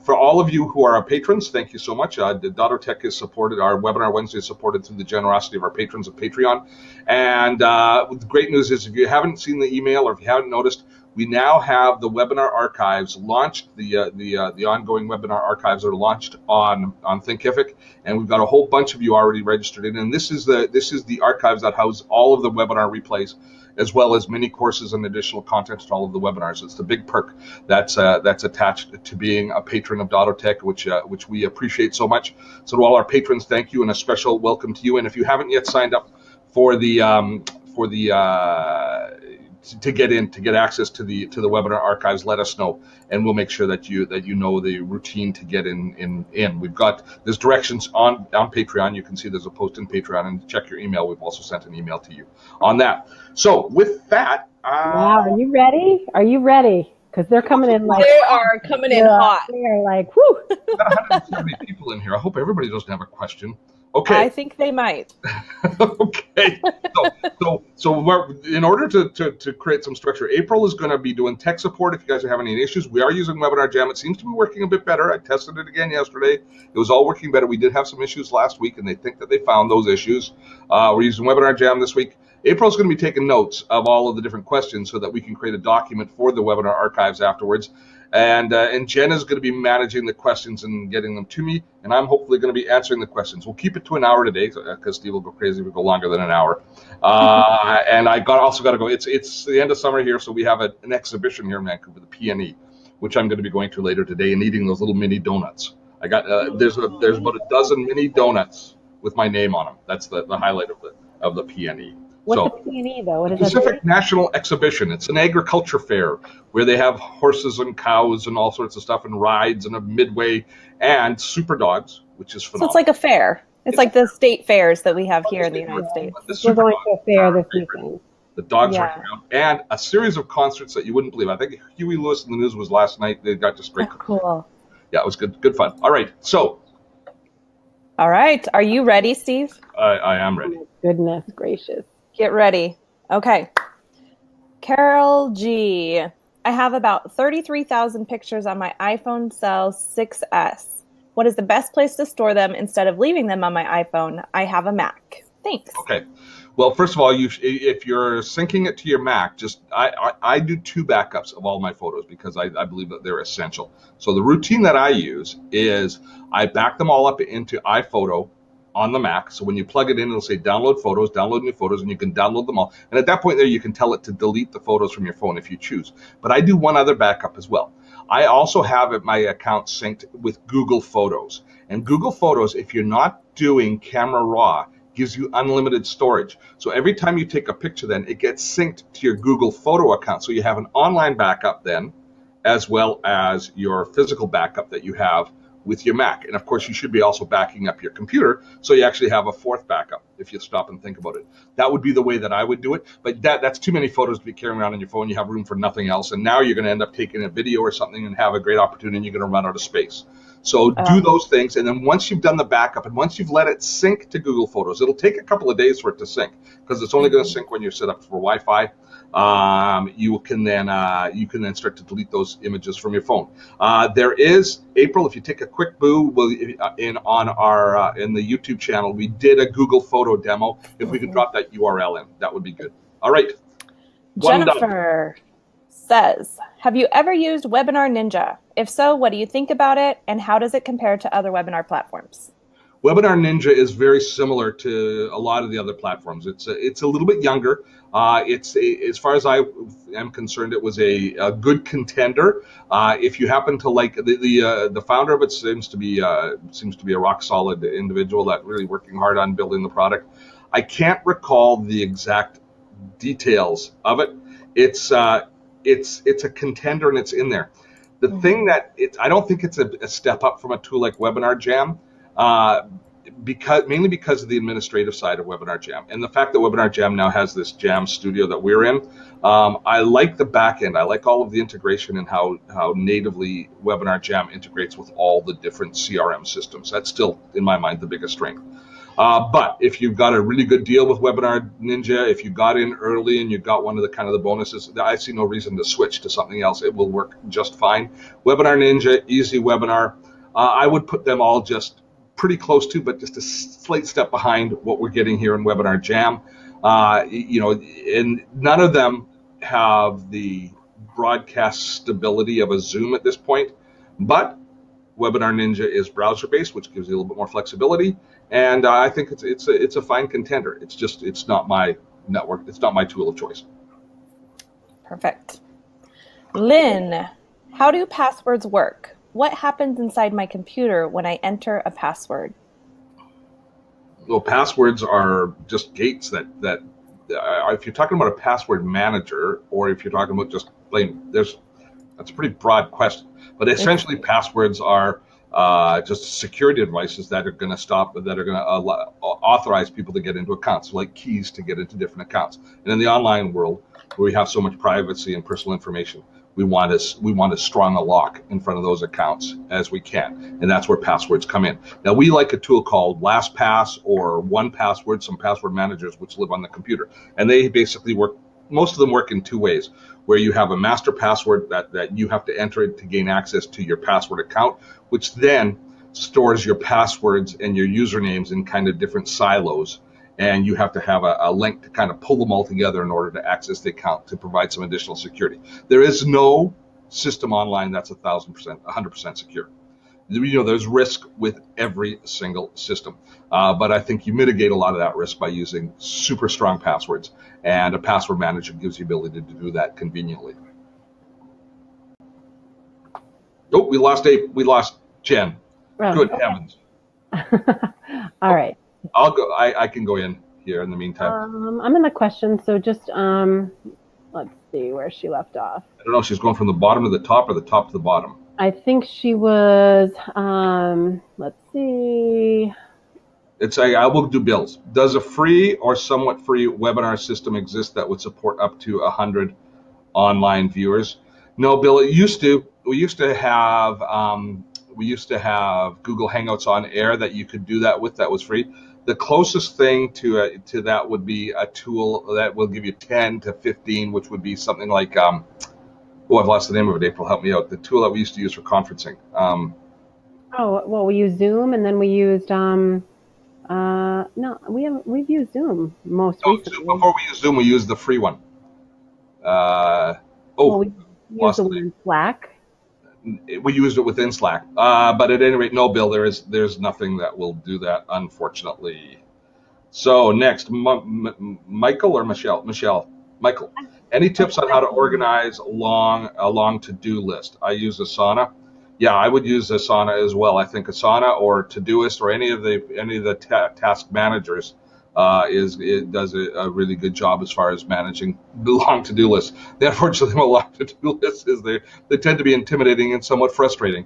For all of you who are our patrons, thank you so much. Dotto Tech is supported, our Webinar Wednesday is supported through the generosity of our patrons of Patreon. And the great news is, if you haven't seen the email or if you haven't noticed, we now have the webinar archives launched. The ongoing webinar archives are launched on Thinkific, and we've got a whole bunch of you already registered in. And this is the archives that house all of the webinar replays, as well as many courses and additional content to all of the webinars. It's the big perk that's attached to being a patron of Dotto Tech, which we appreciate so much. So to all our patrons, thank you, and a special welcome to you. And if you haven't yet signed up for the to get access to the webinar archives, let us know, and we'll make sure that you know the routine to get in. There's directions on Patreon. You can see there's a post in Patreon, and check your email. We've also sent an email to you on that. So with that, wow, are you ready? Are you ready? Because they're coming in like they are coming in hot. They're like, whoo. We've got 170 people in here. I hope everybody doesn't have a question. Okay. I think they might. Okay. So we're, in order to create some structure, April is going to be doing tech support if you guys are having any issues. We are using Webinar Jam. It seems to be working a bit better. I tested it again yesterday. It was all working better. We did have some issues last week, and they think that they found those issues. We're using Webinar Jam this week. April's going to be taking notes of all of the different questions so that we can create a document for the webinar archives afterwards. And Jen is going to be managing the questions and getting them to me, and I'm hopefully going to be answering the questions. We'll keep it to an hour today because Steve will go crazy if we go longer than an hour. And I also got to go. It's the end of summer here, so we have an exhibition here in Vancouver, the PNE, which I'm going to be going to later today and eating those little mini donuts. I got there's about a dozen mini donuts with my name on them. That's the highlight of the PNE. What's the PNE though? What is Pacific National Exhibition. It's an agriculture fair where they have horses and cows and all sorts of stuff, and rides and a midway and super dogs, which is phenomenal. So it's like a fair. It's like the state fairs that we have here in the United States. We're going to a fair this weekend. The dogs are around, and a series of concerts that you wouldn't believe. I think Huey Lewis in the News was last night. They got just great. Cool. Yeah, it was good fun. All right, so. All right, are you ready, Steve? I am ready. Oh, goodness gracious. Get ready. Okay. Carol G. I have about 33,000 pictures on my iPhone Cell 6S. What is the best place to store them instead of leaving them on my iPhone? I have a Mac. Thanks. Okay. Well, first of all, if you're syncing it to your Mac, I do 2 backups of all my photos because I believe that they're essential. So the routine that I use is I back them all up into iPhoto on the Mac. So when you plug it in, it'll say download photos, download new photos, and you can download them all. And at that point there, you can tell it to delete the photos from your phone if you choose. But I do one other backup as well. I also have my account synced with Google Photos. And Google Photos, if you're not doing Camera Raw, gives you unlimited storage. So every time you take a picture, then it gets synced to your Google Photo account. So you have an online backup then, as well as your physical backup that you have with your Mac. And of course, you should be also backing up your computer, so you actually have a 4th backup if you stop and think about it. That would be the way that I would do it, but that's too many photos to be carrying around on your phone. You have room for nothing else, and now you're going to end up taking a video or something and have a great opportunity, and you're going to run out of space. So do those things, and then once you've done the backup and once you've let it sync to Google Photos, it'll take a couple of days for it to sync because it's only going to sync when you're set up for Wi-Fi. You can then start to delete those images from your phone. There is, April, if you take a quick boo in the YouTube channel, we did a Google Photo demo. If we could drop that URL in, that would be good. All right. Jennifer says, have you ever used Webinar Ninja? If so, what do you think about it, and how does it compare to other webinar platforms? Webinar Ninja is very similar to a lot of the other platforms. It's a little bit younger. As far as I am concerned, it was a good contender. If you happen to like the founder of it seems to be a rock solid individual that really working hard on building the product. I can't recall the exact details of it. It's a contender and it's in there. The thing that I don't think it's a step up from a tool like Webinar Jam. Mainly because of the administrative side of Webinar Jam and the fact that Webinar Jam now has this Jam Studio that we're in. I like the back end. I like all of the integration and how natively Webinar Jam integrates with all the different CRM systems. That's still, in my mind, the biggest strength. But if you've got a really good deal with Webinar Ninja, if you got in early and you got one of the kind of the bonuses, I see no reason to switch to something else. It will work just fine. Webinar Ninja, Easy Webinar, I would put them all just pretty close to, but just a slight step behind what we're getting here in Webinar Jam. And none of them have the broadcast stability of a Zoom at this point, but Webinar Ninja is browser-based, which gives you a little bit more flexibility, and I think it's a fine contender. It's not my network. It's not my tool of choice. Perfect. Lynn, how do passwords work? What happens inside my computer when I enter a password? Well, passwords are just gates that if you're talking about a password manager, or if you're talking about just plain, that's a pretty broad question. But essentially, passwords are just security devices that are going to authorize people to get into accounts, like keys to get into different accounts. And in the online world, where we have so much privacy and personal information, we want as strong a lock in front of those accounts as we can, and that's where passwords come in. Now, we like a tool called LastPass or 1Password, some password managers which live on the computer, and they basically work. Most of them work in two ways, where you have a master password that you have to enter to gain access to your password account, which then stores your passwords and your usernames in kind of different silos. And you have to have a link to kind of pull them all together in order to access the account to provide some additional security. There is no system online that's 100% secure. There's risk with every single system, but I think you mitigate a lot of that risk by using super strong passwords, and a password manager gives you the ability to do that conveniently. Oh, we lost Jen. Oh, Good okay. heavens. All right. I'll go. I can go in here in the meantime. I'm in the question, so just let's see where she left off. I don't know if she's going from the bottom to the top or the top to the bottom. I think she was, let's see. I will do bills. Does a free or somewhat free webinar system exist that would support up to 100 online viewers? No, Bill, it used to. We used to have Google Hangouts on air that you could do that with. That was free. The closest thing to that would be a tool that will give you 10 to 15, which would be something like, I've lost the name of it. April, help me out. The tool that we used to use for conferencing. We used Zoom, and then we used we've used Zoom most recently. Before we used Zoom, we used the free one. We used the one in Slack. We used it within Slack, but at any rate, no, Bill, there's nothing that will do that, unfortunately. So next, Michael or Michelle? Michael, any tips on how to organize a long to-do list? I use Asana. Yeah, I would use Asana as well. I think Asana or Todoist or any of the task managers it does a really good job as far as managing the long to-do list. The unfortunate thing with long to-do lists is they tend to be intimidating and somewhat frustrating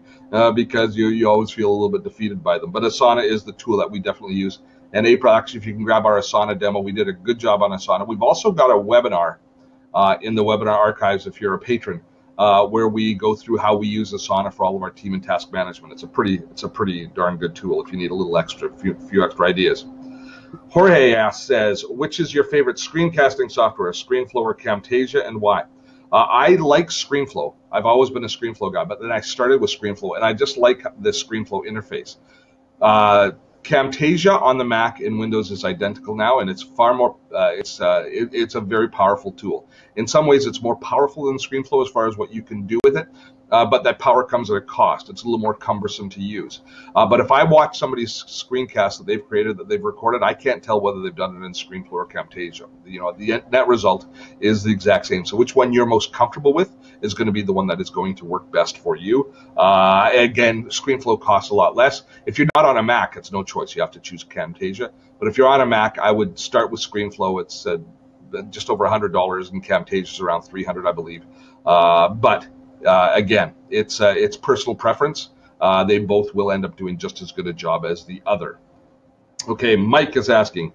because you always feel a little bit defeated by them. But Asana is the tool that we definitely use. And April, actually, if you can grab our Asana demo, we did a good job on Asana. We've also got a webinar in the webinar archives if you're a patron, where we go through how we use Asana for all of our team and task management. It's a pretty darn good tool if you need a little few extra ideas. Jorge says, which is your favorite screencasting software, ScreenFlow or Camtasia, and why? I like ScreenFlow. I've always been a ScreenFlow guy, but then I started with ScreenFlow, and I just like the ScreenFlow interface. Camtasia on the Mac and Windows is identical now, and it's far more. It's a very powerful tool. In some ways, it's more powerful than ScreenFlow as far as what you can do with it, but that power comes at a cost. It's a little more cumbersome to use. But if I watch somebody's screencast that they've created, that they've recorded, I can't tell whether they've done it in ScreenFlow or Camtasia. The net result is the exact same. So which one you're most comfortable with is going to be the one that is going to work best for you. Again, ScreenFlow costs a lot less. If you're not on a Mac, it's no choice. You have to choose Camtasia. But if you're on a Mac, I would start with ScreenFlow. It's just over $100, and Camtasia is around $300, I believe. Again, it's personal preference. They both will end up doing just as good a job as the other. Okay, Mike is asking,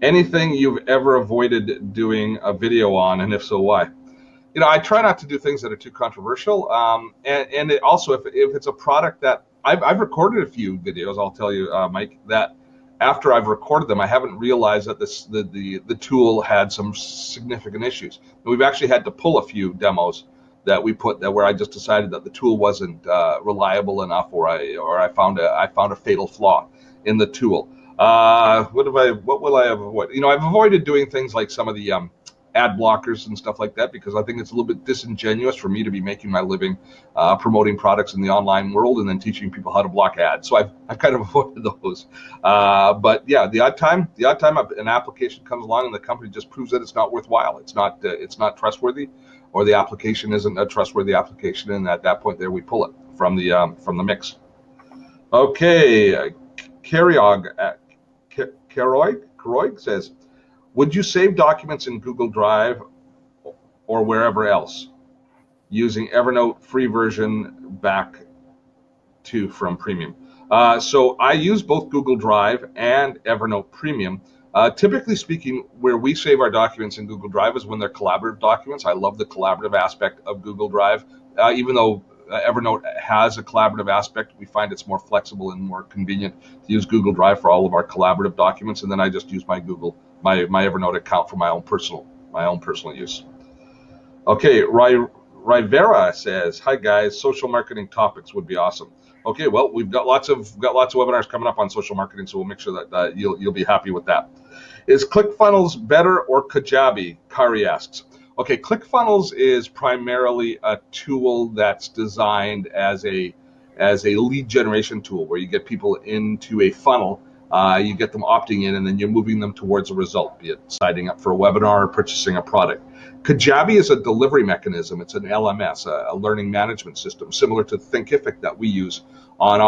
anything you've ever avoided doing a video on, and if so, why? I try not to do things that are too controversial. And it also, if it's a product that I've recorded a few videos, I'll tell you, Mike, that after I've recorded them, I haven't realized that the tool had some significant issues. And we've actually had to pull a few demos that we put there where I just decided that the tool wasn't reliable enough, or I found a fatal flaw in the tool. What will I have avoided? You know, I've avoided doing things like some of the ad blockers and stuff like that, because I think it's a little bit disingenuous for me to be making my living promoting products in the online world and then teaching people how to block ads. So I've kind of avoided those. But yeah, the odd time an application comes along and the company just proves that it's not worthwhile. It's not trustworthy, or the application isn't a trustworthy application, and at that point there we pull it from the mix. Okay, Keroig says, would you save documents in Google Drive or wherever else using Evernote free version back to from Premium? So I use both Google Drive and Evernote Premium. Typically speaking, where we save our documents in Google Drive is when they're collaborative documents. I love the collaborative aspect of Google Drive. Even though Evernote has a collaborative aspect, we find it's more flexible and more convenient to use Google Drive for all of our collaborative documents, and then I just use my Evernote account for my own personal use. Okay, Rivera says, "Hi guys, social marketing topics would be awesome." Okay, well, we've got lots of webinars coming up on social marketing, so we'll make sure that you'll be happy with that. Is ClickFunnels better or Kajabi? Kari asks. Okay, ClickFunnels is primarily a tool that's designed as a lead generation tool, where you get people into a funnel, you get them opting in, and then you're moving them towards a result, be it signing up for a webinar or purchasing a product. Kajabi is a delivery mechanism. It's an LMS, a learning management system, similar to Thinkific that we use on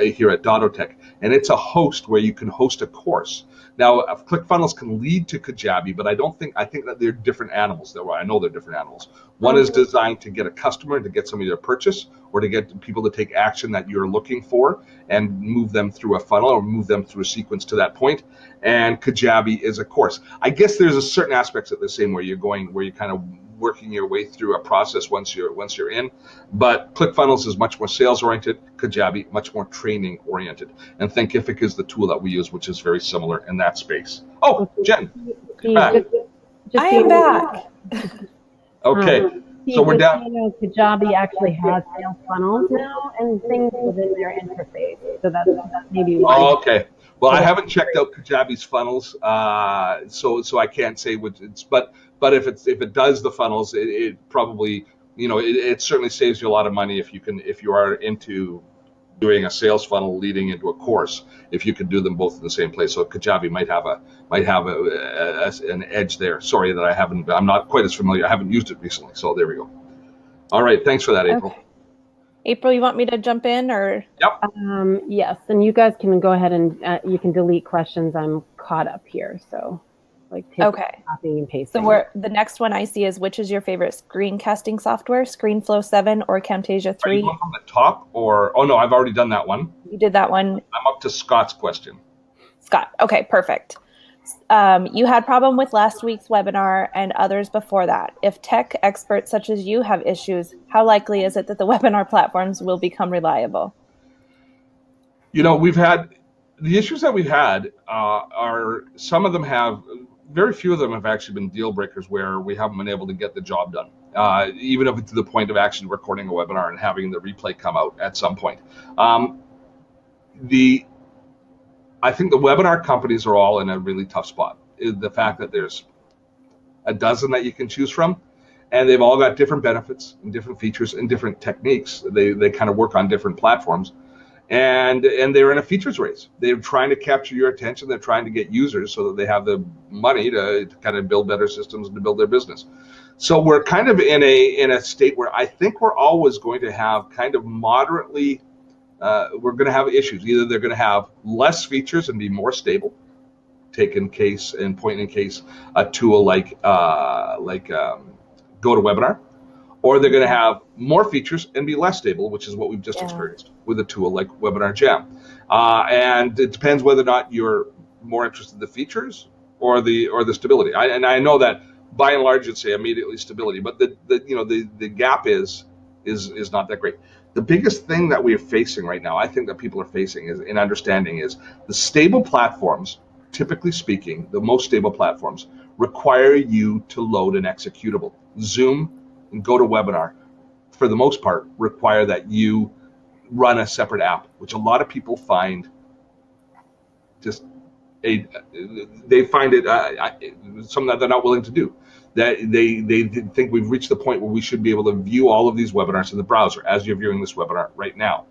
here at Dotto Tech, and it's a host where you can host a course. Now, ClickFunnels can lead to Kajabi, but I think that they're different animals. I know they're different animals. One is designed to get a customer, to get somebody to purchase, or to get people to take action that you're looking for and move them through a funnel or move them through a sequence to that point. And Kajabi is a course. I guess there's a certain aspects of the same where you're kind of working your way through a process once you're in. But ClickFunnels is much more sales oriented, Kajabi much more training oriented, and Thinkific is the tool that we use, which is very similar in that space. Oh, Jen, you're back. I am back. Okay, so we're down. You know, Kajabi actually has sales funnels now and things within their interface, so that's maybe why. Oh, okay. Well, I haven't checked out Kajabi's funnels, so I can't say which it's. But if it does the funnels, it probably, you know, it certainly saves you a lot of money if you are into doing a sales funnel leading into a course, if you could do them both in the same place. So Kajabi might have an edge there. Sorry that I'm not quite as familiar. I haven't used it recently. So there we go. All right. Thanks for that, April. Okay. April, you want me to jump in or? Yep. Yes, and you guys can go ahead and you can delete questions. I'm caught up here, so copying and pasting. So the next one I see is, which is your favorite screencasting software, ScreenFlow 7 or Camtasia 3? Are you going from the top or? Oh no, I've already done that one. You did that one. I'm up to Scott's question. Scott, okay, perfect. You had problem with last week's webinar and others before that. If tech experts such as you have issues, how likely is it that the webinar platforms will become reliable? You know, the issues that we've had are, some of them have, very few of them have actually been deal breakers where we haven't been able to get the job done, even if it's to the point of actually recording a webinar and having the replay come out at some point. I think the webinar companies are all in a really tough spot. The fact that there's a dozen that you can choose from, and they've all got different benefits and different features and different techniques. They kind of work on different platforms, and they're in a features race. They're trying to capture your attention. They're trying to get users so that they have the money to kind of build better systems and to build their business. So we're kind of in a state where I think we're always going to have kind of moderately. We're going to have issues. Either they're going to have less features and be more stable, take in case and point in case a tool like GoToWebinar, or they're going to have more features and be less stable, which is what we've just experienced with a tool like Webinar Jam. And it depends whether or not you're more interested in the features or the stability. And I know that by and large, you'd say immediately stability, but the gap is not that great. the biggest thing that we are facing right now, I think that people are facing is in understanding is the stable platforms, typically speaking, the most stable platforms require you to load an executable. Zoom and GoToWebinar, for the most part, require that you run a separate app, which a lot of people find just they find it something that they're not willing to do. That they think we've reached the point where we should be able to view all of these webinars in the browser as you're viewing this webinar right now.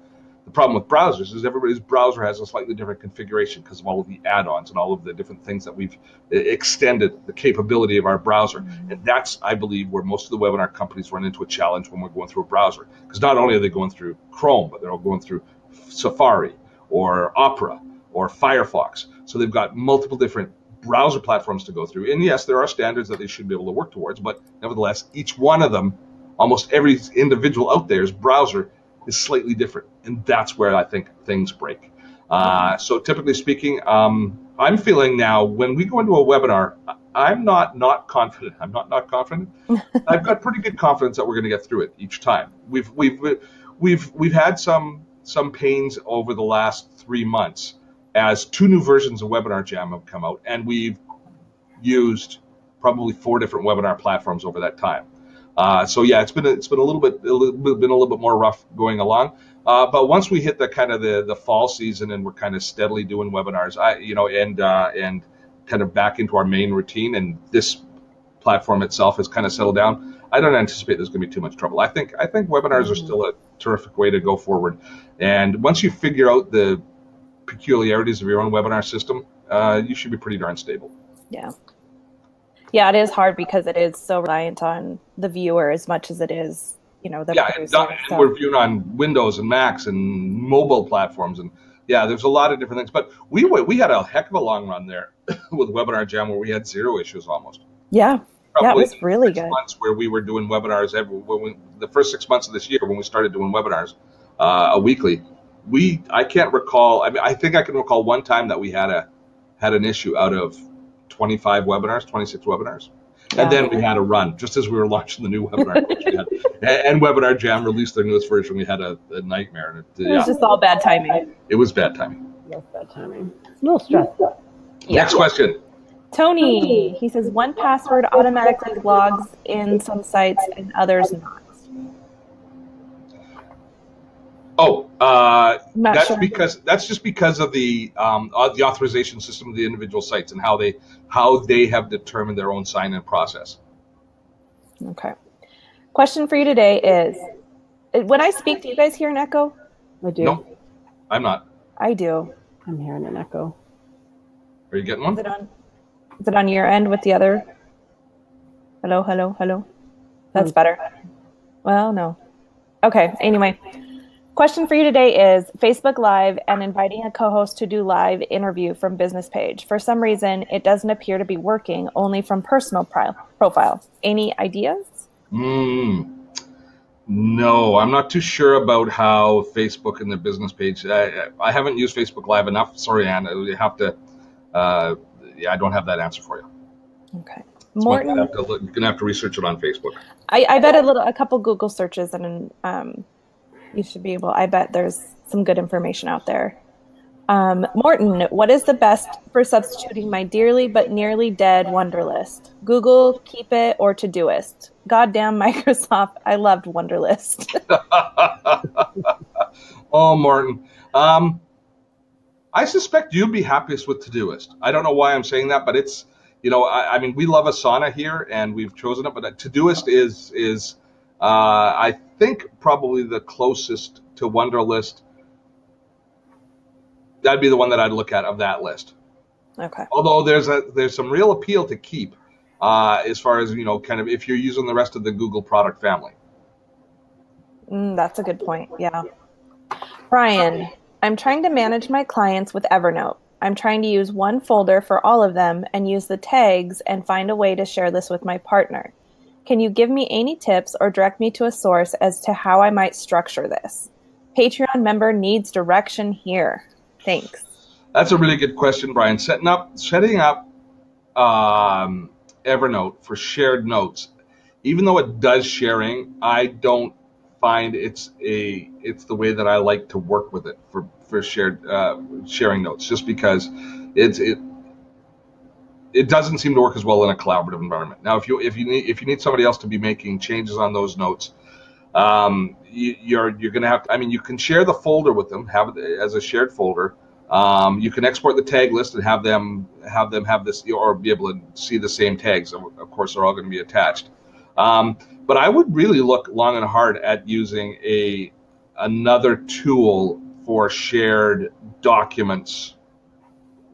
The problem with browsers is everybody's browser has a slightly different configuration because of all of the add-ons and all of the different things that we've extended the capability of our browser. And that's, I believe, where most of the webinar companies run into a challenge when we're going through a browser. Because not only are they going through Chrome, but they're all going through Safari or Opera or Firefox. So they've got multiple different browser platforms to go through. And yes, there are standards that they should be able to work towards, but nevertheless, each one of them, almost every individual out there's browser is slightly different. And that's where I think things break. So typically speaking, I'm feeling now when we go into a webinar, I'm not confident. I'm not confident. I've got pretty good confidence that we're going to get through it each time. We've had some pains over the last 3 months as 2 new versions of Webinar Jam have come out, and we've used probably 4 different webinar platforms over that time. So yeah, it's been a little bit more rough going along. But once we hit the kind of the fall season and we're kind of steadily doing webinars, and kind of back into our main routine, and this platform itself has kind of settled down, I don't anticipate there's going to be too much trouble. I think webinars are still a terrific way to go forward. And once you figure out the peculiarities of your own webinar system, you should be pretty darn stable. Yeah. Yeah, it is hard because it is so reliant on the viewer as much as it is, the producer. And we're viewing on Windows and Macs and mobile platforms, and yeah, there's a lot of different things. But we had a heck of a long run there with Webinar Jam where we had 0 issues almost. Yeah. Yeah, it was really good. Months where we were doing webinars the first 6 months of this year when we started doing webinars a weekly. I can't recall. I mean, I think I can recall one time that we had an issue out of 25 webinars, 26 webinars. Yeah. And then we had a run just as we were launching the new webinar course. And Webinar Jam released their newest version. We had a nightmare. And it was just all bad timing. It was bad timing. Yes, bad timing. A little stressful. Yeah. Next question. Tony, he says 1Password automatically logs in some sites and others not. Oh, that's just because of the authorization system of the individual sites and how they have determined their own sign-in process. Okay. Question for you today is, when I speak, do you guys hear an echo? I do. No, I'm not. I do. I'm hearing an echo. Are you getting one? Is it on your end with the other? Hello, hello, hello. That's better. Well, no. Okay. Anyway. Question for you today is Facebook Live and inviting a co-host to do live interview from business page. For some reason, it doesn't appear to be working, only from personal profile. Any ideas? No, I'm not too sure about how Facebook and the business page. I haven't used Facebook Live enough. Sorry, Anne. You have to. I don't have that answer for you. Okay. Morton, you're gonna have to research it on Facebook. I bet a couple Google searches and you should be able. I bet there's some good information out there. Morton, what is the best for substituting my dearly but nearly dead Wunderlist? Google, Keep It, or Todoist? Goddamn Microsoft, I loved Wunderlist. Oh, Morton. I suspect you'd be happiest with Todoist. I don't know why I'm saying that, but it's, I mean, we love Asana here, and we've chosen it, but Todoist is I think probably the closest to Wunderlist. That'd be the one that I'd look at of that list. Okay. Although there's some real appeal to Keep, as far as kind of if you're using the rest of the Google product family. That's a good point. Yeah. Brian, I'm trying to manage my clients with Evernote. I'm trying to use one folder for all of them and use the tags and find a way to share this with my partner. Can you give me any tips or direct me to a source as to how I might structure this? Patreon member needs direction here. Thanks. That's a really good question, Brian. Setting up Evernote for shared notes, even though it does sharing, I don't find it's the way that I like to work with it for sharing notes, just because it doesn't seem to work as well in a collaborative environment. Now, if you need somebody else to be making changes on those notes, you're going to have to. I mean, you can share the folder with them, have it as a shared folder. You can export the tag list and have them have this, or be able to see the same tags. Of course, they're all going to be attached. But I would really look long and hard at using another tool for shared documents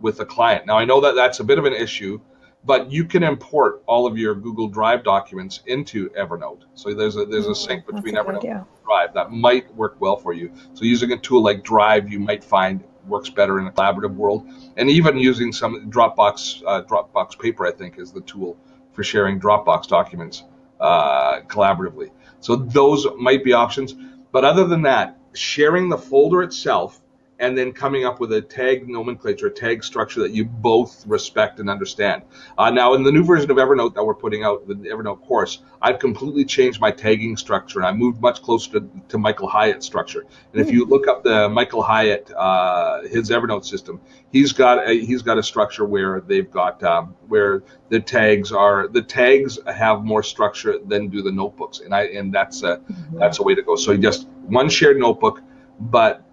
with a client. Now, I know that that's a bit of an issue, but you can import all of your Google Drive documents into Evernote. So there's a sync between Evernote and Drive that might work well for you. So using a tool like Drive, you might find works better in a collaborative world. And even using some Dropbox Paper, I think, is the tool for sharing Dropbox documents collaboratively. So those might be options. But other than that, sharing the folder itself and then coming up with a tag nomenclature, a tag structure that you both respect and understand. Now, in the new version of Evernote that we're putting out, the Evernote course, I've completely changed my tagging structure, and I moved much closer to Michael Hyatt's structure. And if you look up the Michael Hyatt, his Evernote system, he's got a structure where they've got where the tags have more structure than do the notebooks, and that's a way to go. So just one shared notebook, but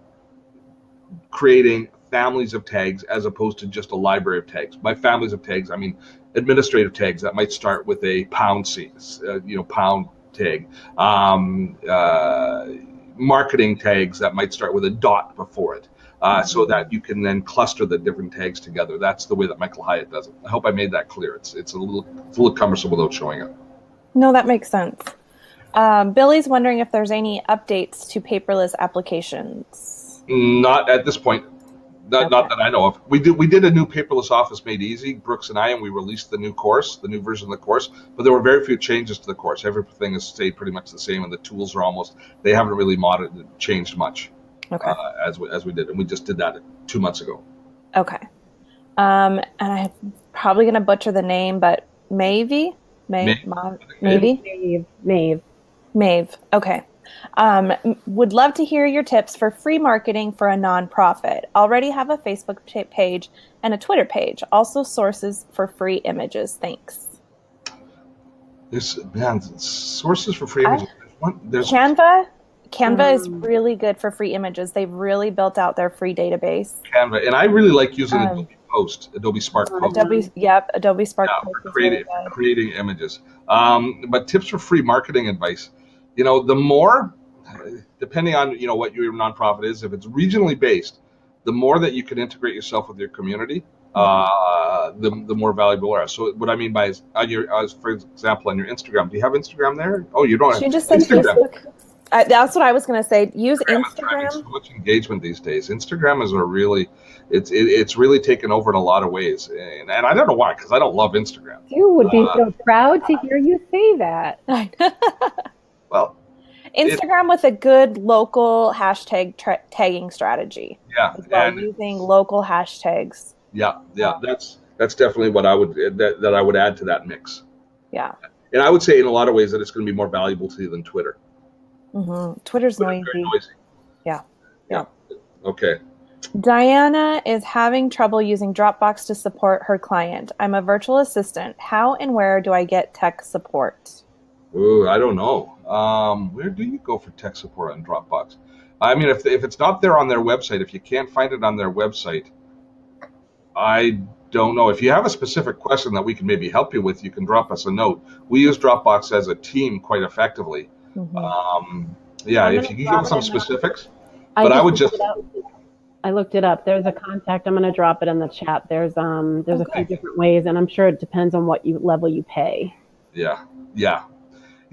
creating families of tags as opposed to just a library of tags. By families of tags, I mean administrative tags that might start with a pound pound tag, marketing tags that might start with a dot before it, so that you can then cluster the different tags together. That's the way that Michael Hyatt does it. I hope I made that clear. It's a little cumbersome without showing it. No, that makes sense. Billy's wondering if there's any updates to paperless applications. Not at this point. Not that I know of. We did a new paperless office made easy, Brooks and I, and we released the new version of the course. But there were very few changes to the course. Everything has stayed pretty much the same, and the tools are they haven't really changed much. Okay. As we did, and we just did that 2 months ago. Okay. And I'm probably going to butcher the name, but Maeve. Okay. Would love to hear your tips for free marketing for a nonprofit. Already have a Facebook page and a Twitter page. Also sources for free images. Thanks. Sources for free images. There's Canva is really good for free images. They've really built out their free database. Canva, and I really like using Adobe Spark Post. Adobe Spark Post for creating images. But tips for free marketing advice. The more, depending on, what your nonprofit is, if it's regionally based, the more that you can integrate yourself with your community, the more valuable you are. So what I mean by for example, on your Instagram, do you have Instagram there? Oh, you don't have. She just said Facebook. That's what I was going to say. Use Instagram. So much engagement these days. Instagram is it's really taken over in a lot of ways, and I don't know why, because I don't love Instagram. You would be so proud to hear you say that. Well, Instagram with a good local hashtag tagging strategy. Yeah, and using local hashtags. Yeah, that's definitely what I would add to that mix. Yeah, and I would say in a lot of ways that it's going to be more valuable to you than Twitter. Twitter's noisy. Yeah. Okay. Diana is having trouble using Dropbox to support her client. I'm a virtual assistant. How and where do I get tech support? Ooh, I don't know. Where do you go for tech support on Dropbox? I mean, if it's not there on their website, if you can't find it on their website, I don't know. If you have a specific question that we can maybe help you with, you can drop us a note. We use Dropbox as a team quite effectively. If you can give us some specifics. But I would just... I looked it up. There's a contact. I'm going to drop it in the chat. There's a few different ways, and I'm sure it depends on what level you pay. Yeah.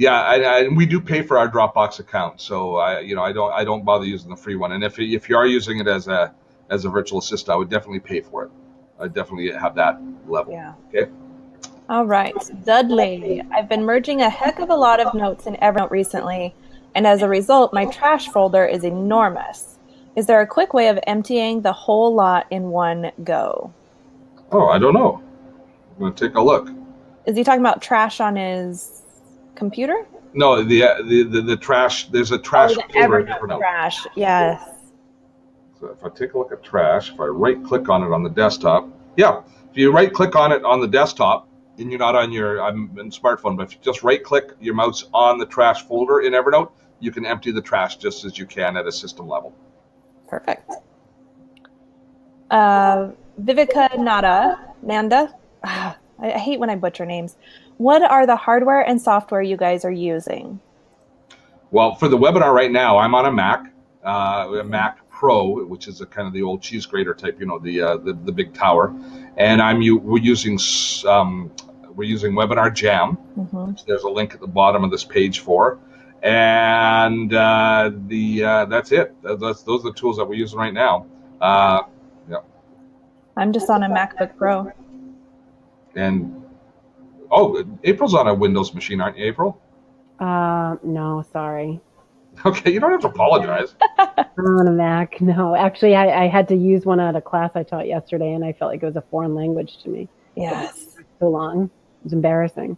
And we do pay for our Dropbox account, so I don't bother using the free one. And if you are using it as a virtual assistant, I would definitely pay for it. I definitely have that level. Yeah. Okay. All right, Dudley. I've been merging a heck of a lot of notes in Evernote recently, and as a result, my trash folder is enormous. Is there a quick way of emptying the whole lot in one go? Oh, I don't know. I'm going to take a look. Is he talking about trash on his computer? No, the trash. There's a trash folder in Evernote. Trash, yes. So if I take a look at trash, if I right-click on it on the desktop, yeah, if you right-click on it on the desktop, and you're not on your smartphone, but if you just right-click your mouse on the trash folder in Evernote, you can empty the trash just as you can at a system level. Perfect. Viveka Nanda. I hate when I butcher names. What are the hardware and software you guys are using? Well, for the webinar right now, I'm on a Mac Pro, which is a kind of the old cheese grater type, the big tower, and we're using Webinar Jam. Which there's a link at the bottom of this page for, and that's it. Those are the tools that we're using right now. Yeah. I'm just on a MacBook Pro. And April's on a Windows machine, aren't you, April? No, sorry. Okay, you don't have to apologize. I'm on a Mac. No, actually, I had to use one at a class I taught yesterday, and I felt like it was a foreign language to me. Yes. So long. It was embarrassing.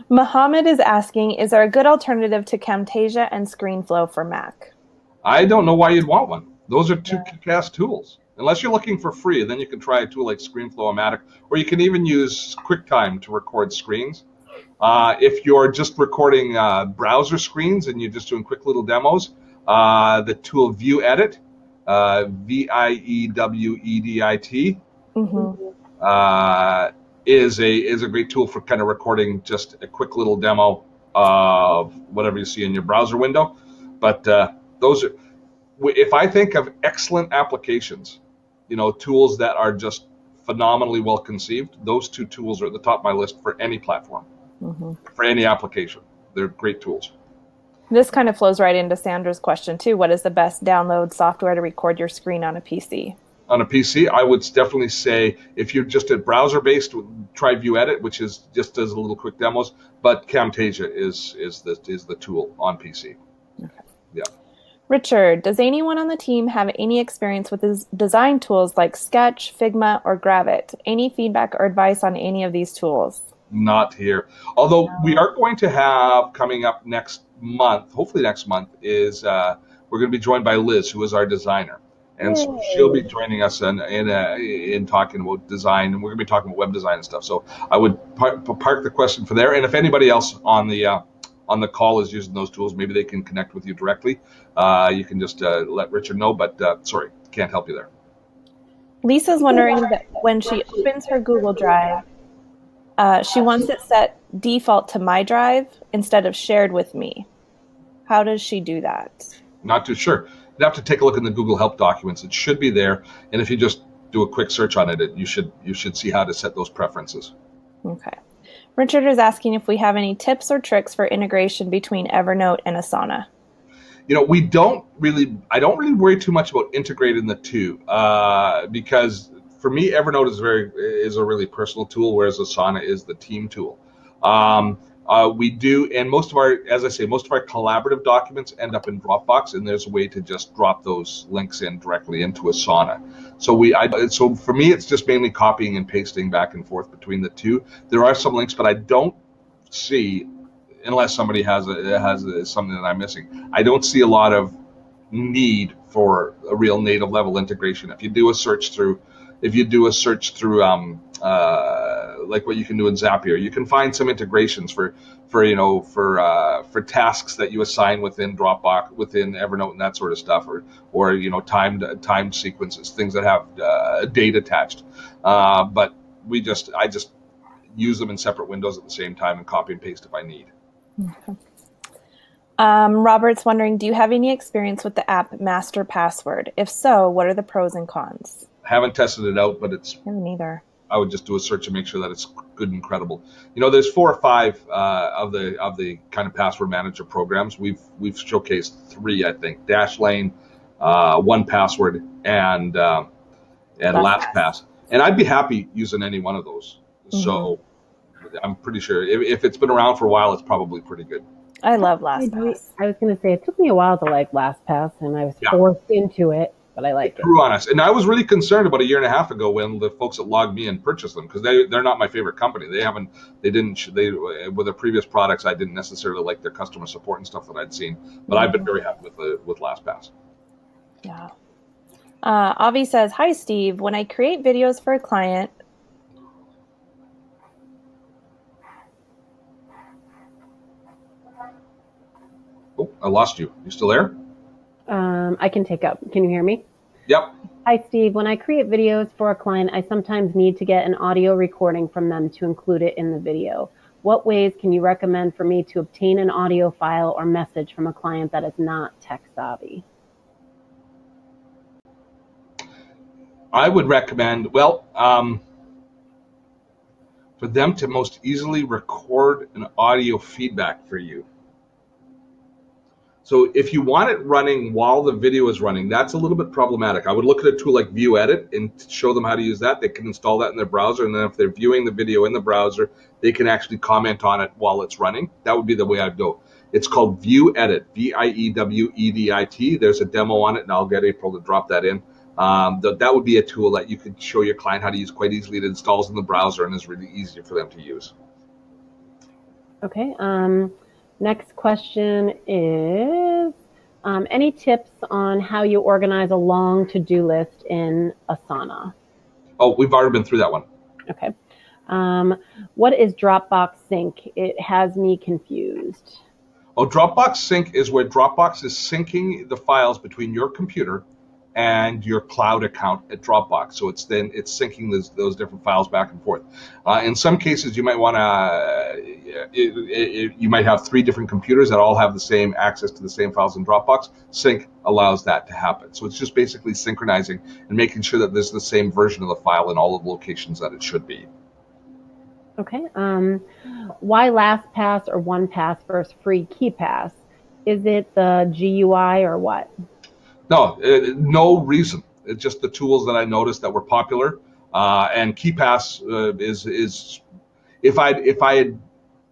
Mohammed is asking, is there a good alternative to Camtasia and ScreenFlow for Mac? I don't know why you'd want one. Those are two kick-ass tools. Unless you're looking for free, then you can try a tool like ScreenFlow-O-Matic, or you can even use QuickTime to record screens. If you're just recording browser screens and you're just doing quick little demos, the tool View Edit, VIEWEDIT, is a great tool for kind of recording just a quick little demo of whatever you see in your browser window. But those are, if I think of excellent applications, tools that are just phenomenally well conceived, those two tools are at the top of my list for any platform, for any application. They're great tools. This kind of flows right into Sandra's question too. What is the best download software to record your screen on a PC? On a PC, I would definitely say if you're just at browser-based, try View Edit, which is just does a little quick demos. But Camtasia is the tool on PC. Okay. Yeah. Richard, does anyone on the team have any experience with design tools like Sketch, Figma, or Gravit? Any feedback or advice on any of these tools? Not here. Although we are going to have coming up next month, hopefully next month, is we're going to be joined by Liz, who is our designer. And so she'll be joining us in talking about design, and we're going to be talking about web design and stuff. So I would park the question for there. And if anybody else on the call is using those tools, maybe they can connect with you directly. You can just let Richard know, but sorry, can't help you there. Lisa's wondering that when she opens her Google Drive, she wants it set default to my drive instead of shared with me. How does she do that? Not too sure. You'd have to take a look in the Google Help documents. It should be there, and if you just do a quick search on it, you should see how to set those preferences. Okay. Richard is asking if we have any tips or tricks for integration between Evernote and Asana. I don't really worry too much about integrating the two because for me, Evernote is a really personal tool, whereas Asana is the team tool. We do, and most of our collaborative documents end up in Dropbox, and there's a way to just drop those links in directly into Asana. So for me, it's just mainly copying and pasting back and forth between the two. There are some links, but I don't see, unless somebody has something that I'm missing, I don't see a lot of need for a real native level integration. If you do a search through like what you can do in Zapier, you can find some integrations for tasks that you assign within Dropbox, within Evernote, and that sort of stuff, or timed sequences, things that have date attached. But I just use them in separate windows at the same time and copy and paste if I need. Okay. Robert's wondering, do you have any experience with the app Master Password? If so, what are the pros and cons? Haven't tested it out, but it's. Me neither. I would just do a search and make sure that it's good and credible. There's 4 or 5 of the kind of password manager programs. We've showcased 3, I think: Dashlane, 1Password, and LastPass. And I'd be happy using any one of those. So I'm pretty sure if it's been around for a while, it's probably pretty good. I love LastPass. I was going to say it took me a while to like LastPass, and I was forced into it. but I like it. Grew on us. And I was really concerned about a year and a half ago when the folks at LogMe purchased them, because they're not my favorite company. They with their previous products, I didn't necessarily like their customer support and stuff that I'd seen, but I've been very happy with LastPass. Yeah. Avi says, "Hi, Steve. When I create videos for a client." Oh, I lost you. You still there? I can take up. Can you hear me? Yep. Hi, Steve. When I create videos for a client, I sometimes need to get an audio recording from them to include it in the video. What ways can you recommend for me to obtain an audio file or message from a client that is not tech savvy? I would recommend, for them to most easily record an audio feedback for you. So if you want it running while the video is running, that's a little bit problematic. I would look at a tool like View Edit and show them how to use that. They can install that in their browser, and then if they're viewing the video in the browser, they can actually comment on it while it's running. That would be the way I'd go. It's called View Edit, VIEWEDIT. There's a demo on it, and I'll get April to drop that in. That would be a tool that you could show your client how to use quite easily. It installs in the browser and is really easy for them to use. Okay. Next question is, any tips on how you organize a long to-do list in Asana? Oh, we've already been through that one. Okay. What is Dropbox Sync? It has me confused. Oh, Dropbox Sync is where Dropbox is syncing the files between your computer and your cloud account at Dropbox. So it's syncing those different files back and forth. In some cases, you might want to, you might have 3 different computers that all have the same access to the same files in Dropbox. Sync allows that to happen. So it's just basically synchronizing and making sure that there's the same version of the file in all of the locations that it should be. Okay. Why LastPass or OnePass versus free KeyPass? Is it the GUI or what? No, no reason. It's just the tools that I noticed that were popular, and KeyPass is if I had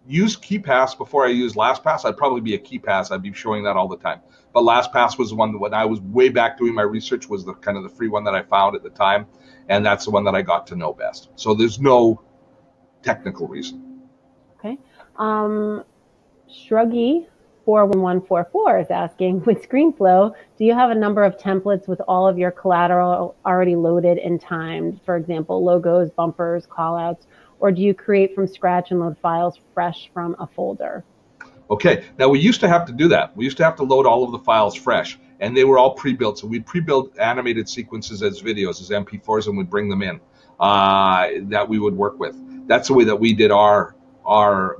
used KeyPass before I used LastPass, I'd probably be a KeyPass. I'd be showing that all the time. But LastPass was the one that when I was way back doing my research was the kind of the free one that I found at the time, and that's the one that I got to know best. So there's no technical reason. Okay. Shruggy 41144 is asking, with ScreenFlow, do you have a number of templates with all of your collateral already loaded and timed? For example, logos, bumpers, callouts, or do you create from scratch and load files fresh from a folder? Okay, now we used to have to do that. We used to have to load all of the files fresh, and they were all pre-built. So we'd pre-build animated sequences as videos, as MP4s, and we'd bring them in that we would work with. That's the way that we did our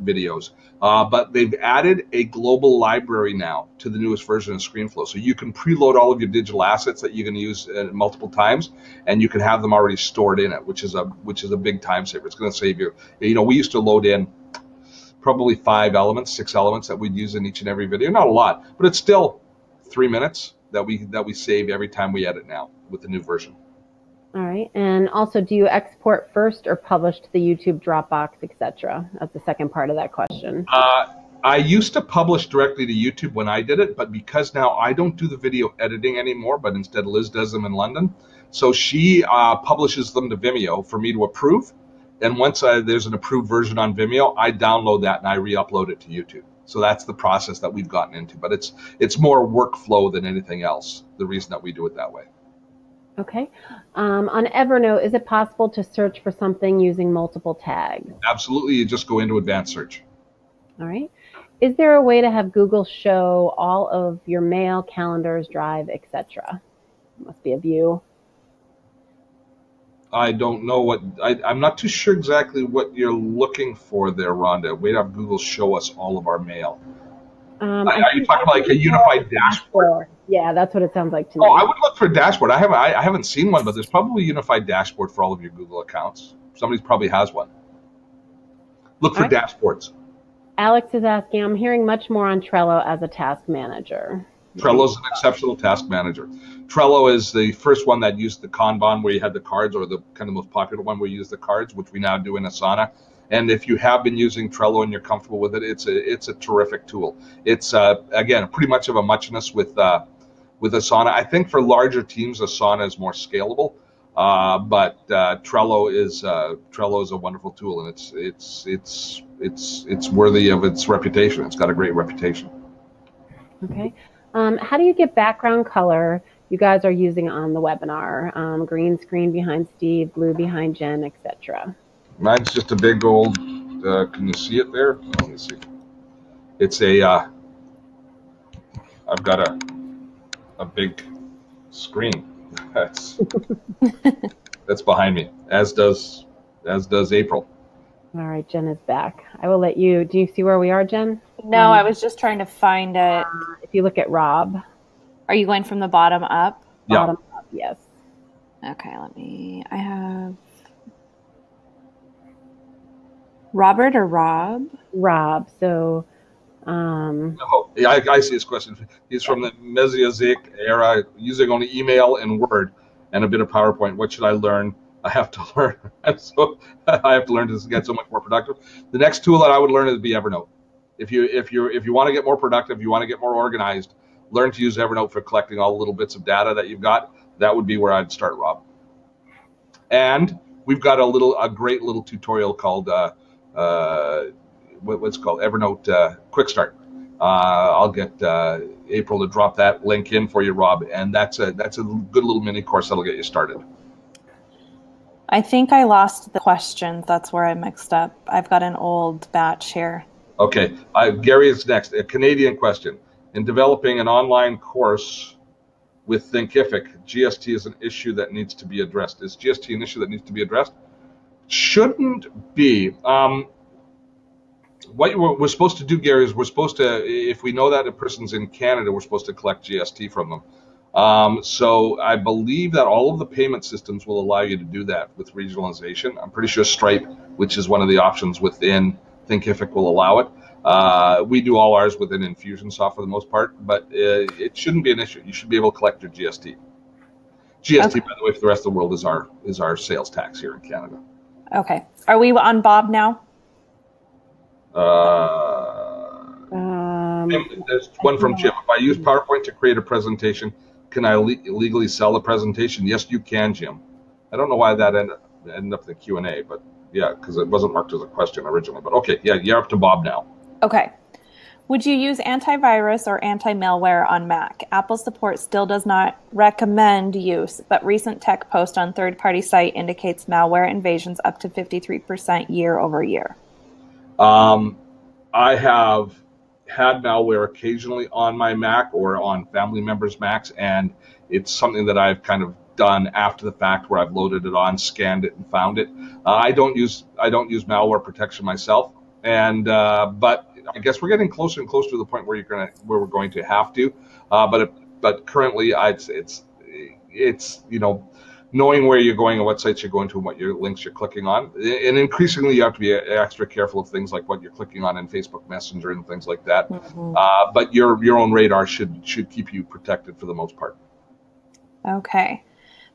videos. But they've added a global library now to the newest version of ScreenFlow. So you can preload all of your digital assets that you're going to use multiple times, and you can have them already stored in it, which is a big time saver. It's going to save you. You know, we used to load in probably 5 elements, 6 elements that we'd use in each and every video. Not a lot, but it's still 3 minutes that we save every time we edit now with the new version. All right. And also, do you export first or publish to the YouTube, Dropbox, etc.? That's the second part of that question. I used to publish directly to YouTube when I did it, but because now I don't do the video editing anymore, but instead Liz does them in London. So she publishes them to Vimeo for me to approve. And once there's an approved version on Vimeo, I download that and I re-upload it to YouTube. So that's the process that we've gotten into. But it's more workflow than anything else, the reason that we do it that way. Okay. On Evernote, is it possible to search for something using multiple tags? Absolutely. You just go into advanced search. All right. Is there a way to have Google show all of your mail, calendars, drive, etc.? Must be a view. I don't know I'm not too sure exactly what you're looking for there, Rhonda. We'd have Google show us all of our mail. Are you talking about like a unified dashboard? Yeah, that's what it sounds like to me. Oh, I would look for a dashboard. I haven't seen one, but there's probably a unified dashboard for all of your Google accounts. Somebody probably has one. Look for dashboards. Alex is asking, I'm hearing much more on Trello as a task manager. Trello's an exceptional task manager. Trello is the first one that used the Kanban where you had the cards, or the kind of most popular one where you use the cards, which we now do in Asana. And if you have been using Trello and you're comfortable with it, it's a terrific tool. It's again pretty much of a muchness with with Asana. I think for larger teams, Asana is more scalable. But Trello is a wonderful tool, and it's worthy of its reputation. It's got a great reputation. Okay. How do you get background color you guys are using on the webinar? Green screen behind Steve, blue behind Jen, etc. Mine's just a big old. Can you see it there? Let me see. It's a. I've got a big screen. That's behind me. As does April. All right, Jen is back. I will let you. Do you see where we are, Jen? No, I was just trying to find it. If you look at Rob. Are you going from the bottom up? Yeah. Bottom up, yes. Okay, I have Robert or Rob? Rob. So, yeah, I see his question. He's from the Mesozoic era, using only email and Word and a bit of PowerPoint. What should I learn? I have to learn. So I have to learn to get so much more productive. The next tool that I would learn is Evernote. If you want to get more productive, you want to get more organized, learn to use Evernote for collecting all the little bits of data that you've got. That would be where I'd start, Rob. And we've got a great little tutorial called what's called Evernote Quick Start. I'll get April to drop that link in for you, Rob, and that's a good little mini course that'll get you started. I think I lost the questions. That's where I mixed up. I've got an old batch here. Okay, Gary is next. A Canadian question. In developing an online course with Thinkific, GST is an issue that needs to be addressed. Is GST an issue that needs to be addressed? Shouldn't be. What we're supposed to do, Gary, is we're supposed to, if we know that a person's in Canada, we're supposed to collect GST from them. So I believe that all of the payment systems will allow you to do that with regionalization. I'm pretty sure Stripe, which is one of the options within Thinkific, will allow it. We do all ours within Infusionsoft for the most part, but it shouldn't be an issue. You should be able to collect your GST. GST, okay. By the way, for the rest of the world is our sales tax here in Canada. Okay. Are we on Bob now? There's one from Jim. If I use PowerPoint to create a presentation, can I legally sell the presentation? Yes, you can, Jim. I don't know why that ended up in the Q&A, but yeah, because it wasn't marked as a question originally. But okay, yeah, you're up to Bob now. Okay. Would you use antivirus or anti-malware on Mac? Apple support still does not recommend use, but recent tech post on third-party site indicates malware invasions up to 53% year over year. I have had malware occasionally on my Mac or on family members' Macs, and it's something that I've kind of done after the fact, where I've loaded it on, scanned it, and found it. I don't use malware protection myself, and but I guess we're getting closer and closer to the point where we're going to have to. But currently, it's knowing where you're going and what sites you're going to and what your links you're clicking on. And increasingly, you have to be extra careful of things like what you're clicking on in Facebook Messenger and things like that. Mm-hmm. But your own radar should keep you protected for the most part. Okay.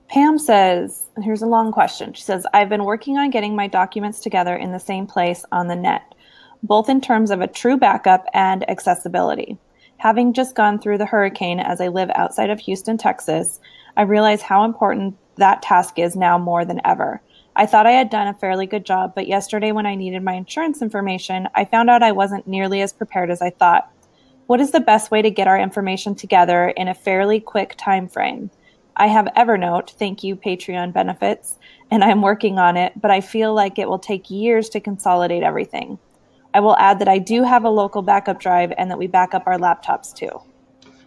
Pam says, here's a long question. She says, I've been working on getting my documents together in the same place on the net, both in terms of a true backup and accessibility. Having just gone through the hurricane as I live outside of Houston, Texas, I realize how important that task is now more than ever. I thought I had done a fairly good job, but yesterday when I needed my insurance information, I found out I wasn't nearly as prepared as I thought. What is the best way to get our information together in a fairly quick time frame? I have Evernote, thank you Patreon benefits, and I'm working on it, but I feel like it will take years to consolidate everything. I will add that I do have a local backup drive and that we back up our laptops too.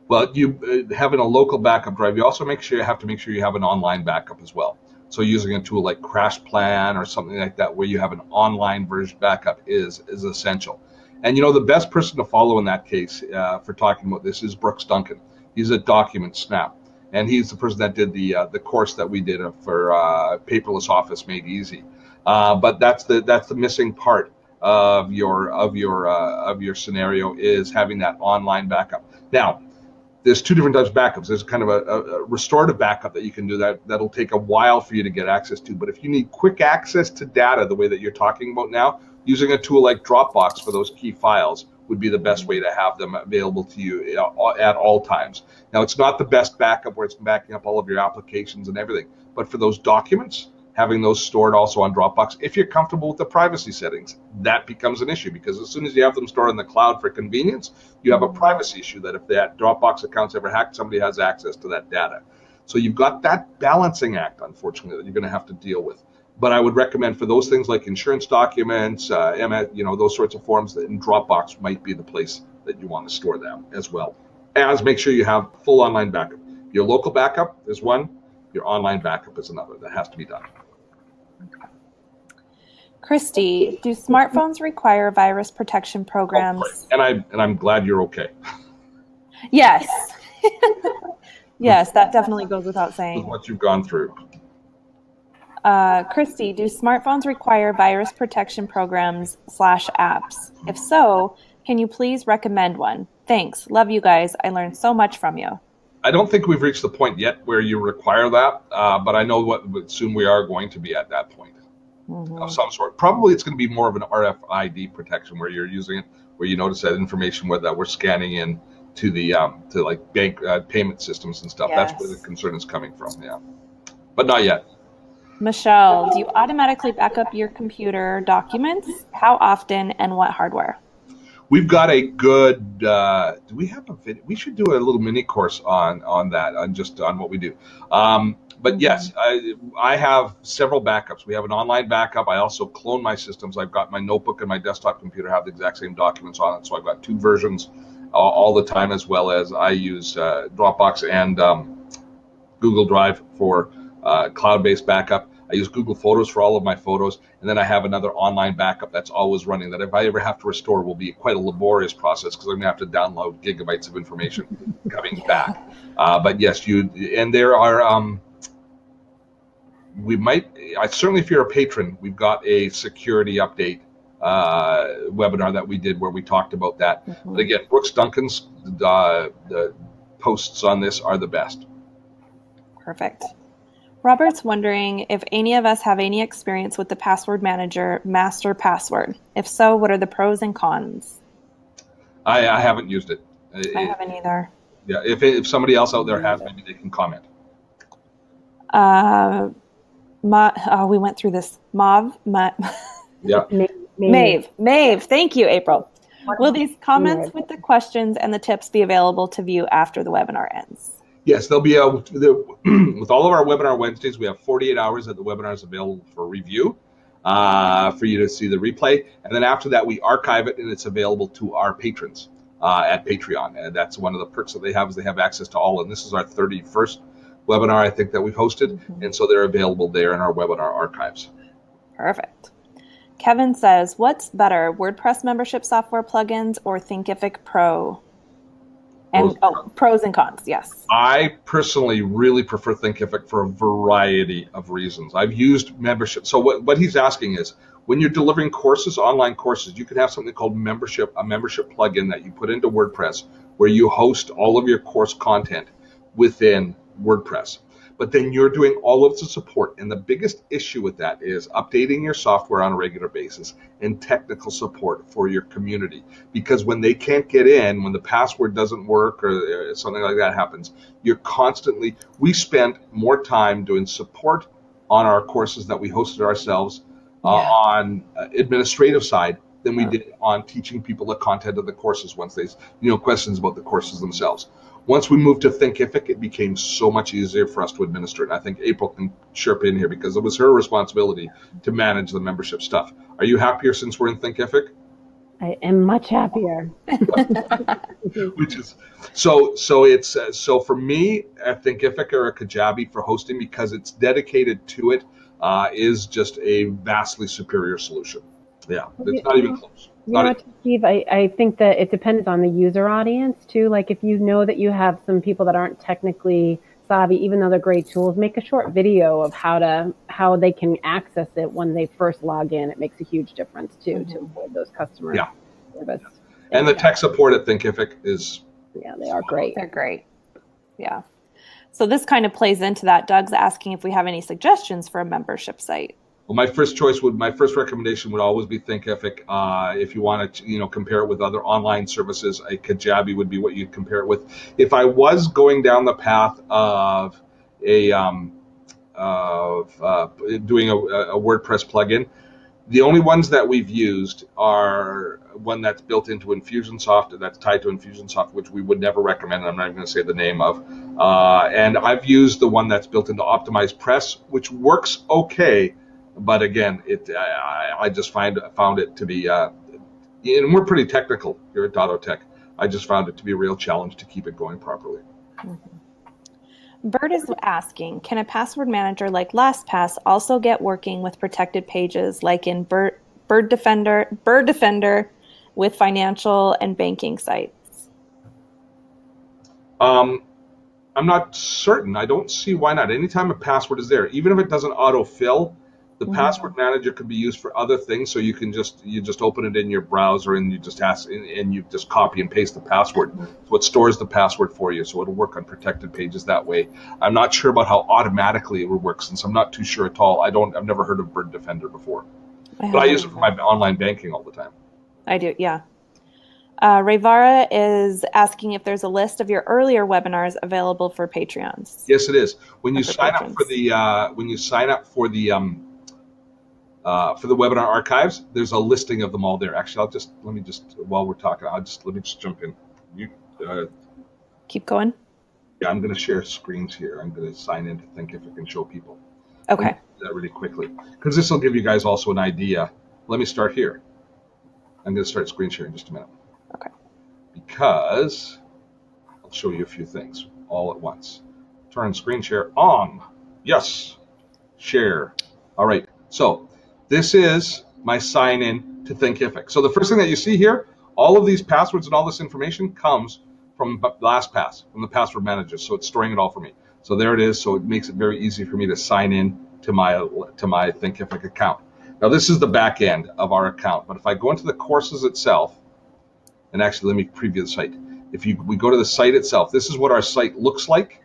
Well, you having a local backup drive, you also have to make sure you have an online backup as well. So using a tool like CrashPlan or something like that, where you have an online version backup is essential. And the best person to follow in that case for talking about this is Brooks Duncan. He's at Document Snap, and he's the person that did the course that we did for Paperless Office Made Easy. But that's the missing part of your scenario, is having that online backup. Now, there's two different types of backups. There's kind of a restorative backup that you can do that'll take a while for you to get access to. But if you need quick access to data the way that you're talking about now, using a tool like Dropbox for those key files would be the best way to have them available to you at all times. Now, it's not the best backup where it's backing up all of your applications and everything, but for those documents, having those stored also on Dropbox, if you're comfortable with the privacy settings, that becomes an issue, because as soon as you have them stored in the cloud for convenience, you have a privacy issue that if that Dropbox account's ever hacked, somebody has access to that data. So you've got that balancing act, unfortunately, that you're going to have to deal with. But I would recommend for those things like insurance documents, those sorts of forms, that in Dropbox might be the place that you want to store them as well. As make sure you have full online backup. Your local backup is one, your online backup is another. That has to be done. Christy, do smartphones require virus protection programs? And I'm glad you're okay. Yes. Yes, that definitely goes without saying. With what you've gone through. Christy, do smartphones require virus protection programs / apps? If so, can you please recommend one? Thanks. Love you guys. I learned so much from you. I don't think we've reached the point yet where you require that, but I know soon we are going to be at that point of some sort. Probably it's going to be more of an RFID protection where you're using it, where you notice that information that we're scanning in to the to like bank payment systems and stuff. Yes. That's where the concern is coming from. Yeah, but not yet. Michelle, do you automatically back up your computer documents? How often and what hardware? We've got a good. Do we have a video? We should do a little mini course on that, on what we do. But yes, I have several backups. We have an online backup. I also clone my systems. I've got my notebook and my desktop computer have the exact same documents on it, so I've got two versions all the time, as well as I use Dropbox and Google Drive for cloud-based backup. I use Google Photos for all of my photos, and then I have another online backup that's always running that if I ever have to restore will be quite a laborious process, because I'm going to have to download gigabytes of information coming back. But yes, and there are, certainly if you're a patron, we've got a security update webinar that we did where we talked about that. But again, Brooks Duncan's the posts on this are the best. Perfect. Robert's wondering if any of us have any experience with the password manager master password. If so, what are the pros and cons? I haven't used it. I haven't either. Yeah, if somebody else out there has, maybe they can comment. We went through this. Yeah. Maeve. Thank you, April. Will these comments with the questions and the tips be available to view after the webinar ends? Yes, they'll be with all of our webinar Wednesdays. We have 48 hours that the webinar is available for review for you to see the replay, and then after that we archive it and it's available to our patrons at Patreon. And that's one of the perks that they have, is they have access to all. And this is our 31st webinar, I think, that we've hosted, and so they're available there in our webinar archives. Perfect. Kevin says, "What's better, WordPress membership software plugins or Thinkific Pro?" And pros and cons, yes. I personally really prefer Thinkific for a variety of reasons. I've used membership. So what he's asking is, when you're delivering courses, online courses, you can have something called a membership plugin that you put into WordPress where you host all of your course content within WordPress. But then you're doing all of the support. And the biggest issue with that is updating your software on a regular basis and technical support for your community. Because when they can't get in, when the password doesn't work or something like that happens, we spend more time doing support on our courses that we hosted ourselves on administrative side than we did on teaching people the content of the courses once they, questions about the courses themselves. Once we moved to Thinkific, it became so much easier for us to administer it. And I think April can chirp in here because it was her responsibility to manage the membership stuff. Are you happier since we're in Thinkific? I am much happier. Which is so for me, a Thinkific or a Kajabi for hosting, because it's dedicated to it, is just a vastly superior solution. Yeah, it's not even close. Steve, I think that it depends on the user audience too. Like if you know that you have some people that aren't technically savvy, even though they're great tools, make a short video of how they can access it when they first log in. It makes a huge difference too to avoid those customer service. And the tech support at Thinkific is they are great. They're great. Yeah. So this kind of plays into that. Doug's asking if we have any suggestions for a membership site. Well, my first recommendation would always be Thinkific. If you want to, compare it with other online services, a Kajabi would be what you'd compare it with. If I was going down the path of doing a WordPress plugin, the only ones that we've used are one that's built into Infusionsoft, that's tied to Infusionsoft, which we would never recommend. I'm not even going to say the name of. And I've used the one that's built into OptimizePress, which works okay. But again, I just found it to be, and we're pretty technical here at Dotto Tech. I just found it to be a real challenge to keep it going properly. Bert is asking, can a password manager like LastPass also get working with protected pages like in Bird Defender with financial and banking sites? I'm not certain. I don't see why not. Anytime a password is there, even if it doesn't autofill, the password manager could be used for other things. So you can just open it in your browser and you just you just copy and paste the password. So it stores the password for you. So it'll work on protected pages that way. I'm not sure about how automatically it would work, since I'm not too sure at all. I've never heard of Bird Defender before, but I use it for my online banking all the time. I do, yeah. Rayvara is asking if there's a list of your earlier webinars available for Patreons. Yes, it is. When you sign up for the webinar archives, there's a listing of them all there. Actually, let me just while we're talking, let me just jump in. Keep going. Yeah, I'm going to share screens here. I'm going to sign in to Thinkific and show people. Okay. Do that really quickly, because this will give you guys also an idea. Let me start here. I'm going to start screen sharing in just a minute. Okay. Because I'll show you a few things all at once. Turn screen share on. Yes. Share. All right. So this is my sign in to Thinkific. So the first thing that you see here, all of these passwords and all this information comes from LastPass, from the password manager. So it's storing it all for me. So there it is. So it makes it very easy for me to sign in to my Thinkific account. Now this is the back end of our account. But if I go into the courses itself, and actually let me preview the site. We go to the site itself, this is what our site looks like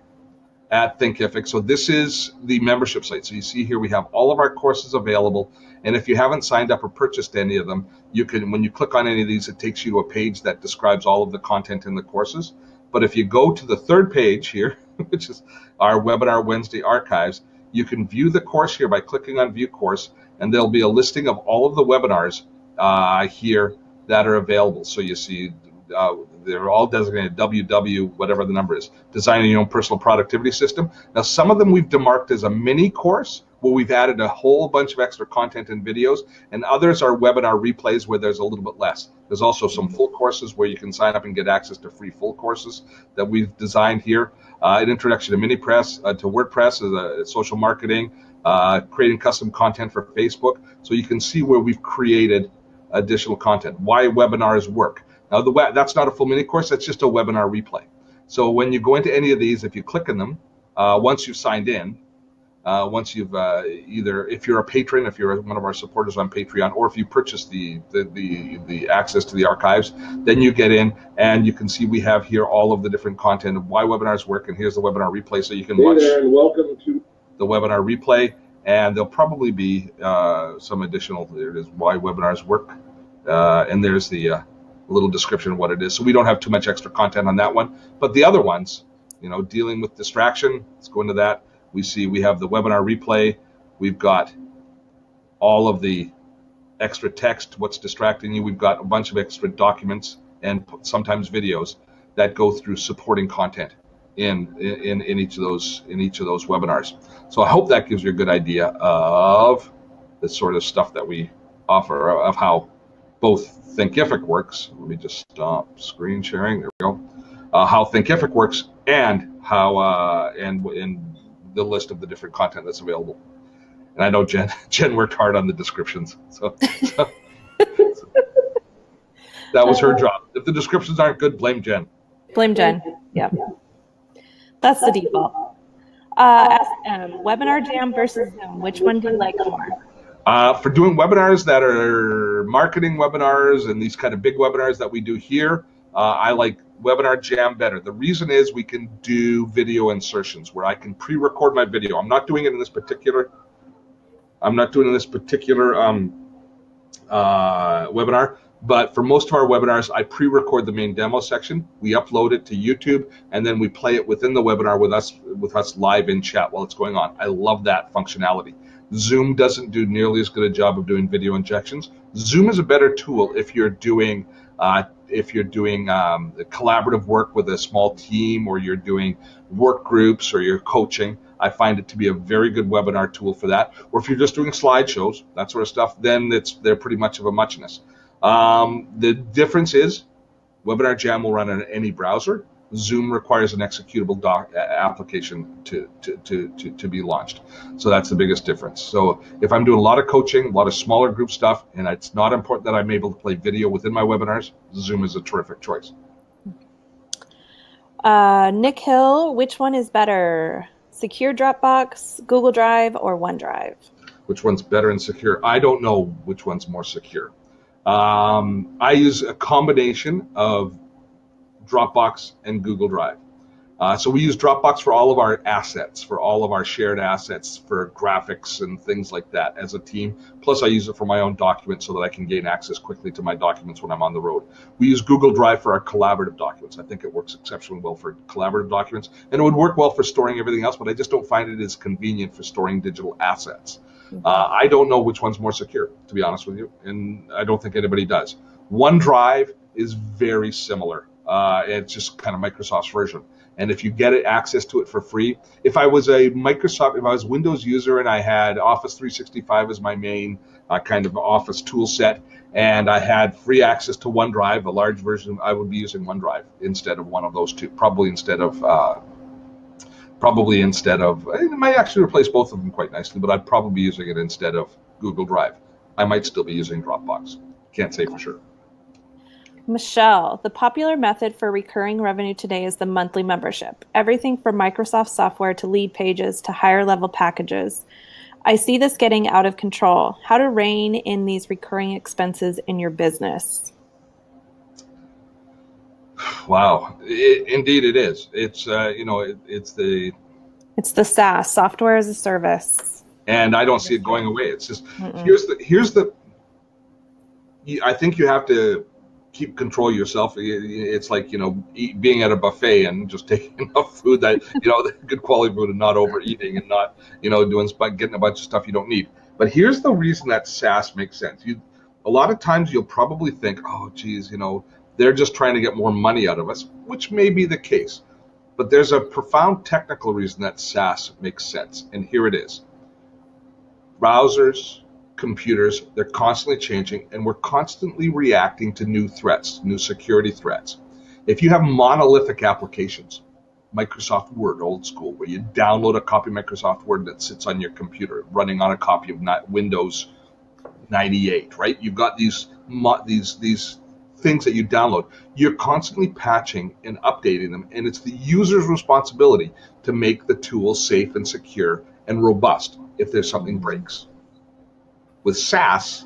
at Thinkific. So this is the membership site. So you see here we have all of our courses available, and if you haven't signed up or purchased any of them, you can, when you click on any of these, it takes you to a page that describes all of the content in the courses. But if you go to the third page here, which is our Webinar Wednesday archives, you can view the course here by clicking on View Course, and there'll be a listing of all of the webinars here that are available. So you see they're all designated WW, whatever the number is, designing your own personal productivity system. Now, some of them we've demarked as a mini course where we've added a whole bunch of extra content and videos, and others are webinar replays where there's a little bit less. There's also some full courses where you can sign up and get access to free full courses that we've designed here. An introduction to MiniPress, to WordPress, social marketing, creating custom content for Facebook. So you can see where we've created additional content. Why webinars work. Now, that's not a full mini course, that's just a webinar replay. So when you go into any of these, if you click on them, once you've signed in, once you've either, if you're a patron, if you're one of our supporters on Patreon, or if you purchase the access to the archives, then you get in and you can see we have here all of the different content of why webinars work, and here's the webinar replay, so you can watch and welcome to the webinar replay, and there'll probably be some additional, there it is, why webinars work, and there's the little description of what it is. So we don't have too much extra content on that one, but the other ones, dealing with distraction, let's go into that. We have the webinar replay. We've got all of the extra text, what's distracting you. We've got a bunch of extra documents and sometimes videos that go through supporting content in each of those webinars. So I hope that gives you a good idea of the sort of stuff that we offer, of how both Thinkific works. Let me just stop screen sharing. There we go. How Thinkific works, and how and in the list of the different content that's available. And I know Jen worked hard on the descriptions, so that was her job. If the descriptions aren't good, blame Jen. Blame Jen. Yeah, that's the default. Webinar Jam versus Zoom. Which one do you like more? For doing webinars that are marketing webinars and these kind of big webinars that we do here, I like Webinar Jam better. The reason is we can do video insertions where I can pre-record my video. I'm not doing it in this particular I'm not doing this particular webinar, but for most of our webinars, I pre-record the main demo section. We upload it to YouTube, and then we play it within the webinar with us live in chat while it's going on. I love that functionality. Zoom doesn't do nearly as good a job of doing video injections. Zoom is a better tool if you're doing collaborative work with a small team, or you're doing work groups, or you're coaching. I find it to be a very good webinar tool for that. Or if you're just doing slideshows, that sort of stuff, then they're pretty much of a muchness. The difference is Webinar Jam will run on any browser. Zoom requires an executable application to be launched. So that's the biggest difference. So if I'm doing a lot of coaching, a lot of smaller group stuff, and it's not important that I'm able to play video within my webinars, Zoom is a terrific choice. Nick Hill, which one is better? Secure Dropbox, Google Drive, or OneDrive? Which one's better and secure? I don't know which one's more secure. I use a combination of Dropbox and Google Drive. So we use Dropbox for all of our assets, for all of our shared assets, for graphics and things like that as a team. Plus I use it for my own documents so that I can gain access quickly to my documents when I'm on the road. We use Google Drive for our collaborative documents. I think it works exceptionally well for collaborative documents, and it would work well for storing everything else, but I just don't find it as convenient for storing digital assets. I don't know which one's more secure, to be honest with you, and I don't think anybody does. OneDrive is very similar. It's just kind of Microsoft's version. And if you get access to it for free, if I was a Windows user and I had Office 365 as my main kind of Office tool set, and I had free access to OneDrive, a large version, I would be using OneDrive instead of one of those two. Probably instead of, it might actually replace both of them quite nicely, but I'd probably be using it instead of Google Drive. I might still be using Dropbox. Can't say for sure. Michelle, the popular method for recurring revenue today is the monthly membership. Everything from Microsoft software to lead pages to higher level packages. I see this getting out of control. How to rein in these recurring expenses in your business? Wow, indeed it is. It's it's the SaaS, software as a service. And I don't see it going away. It's just I think you have to keep control of yourself. It's like, being at a buffet and just taking enough food that, good quality food and not overeating and not, getting a bunch of stuff you don't need. But here's the reason that SaaS makes sense. A lot of times you'll probably think, oh, geez, they're just trying to get more money out of us, which may be the case. But there's a profound technical reason that SaaS makes sense. And here it is. Browsers, computers, they're constantly changing, and we're constantly reacting to new threats, new security threats. If you have monolithic applications, Microsoft Word, old school, where you download a copy of Microsoft Word that sits on your computer, running on a copy of Windows 98, right? You've got these things that you download. You're constantly patching and updating them, and it's the user's responsibility to make the tool safe and secure and robust if there's something breaks. With SaaS,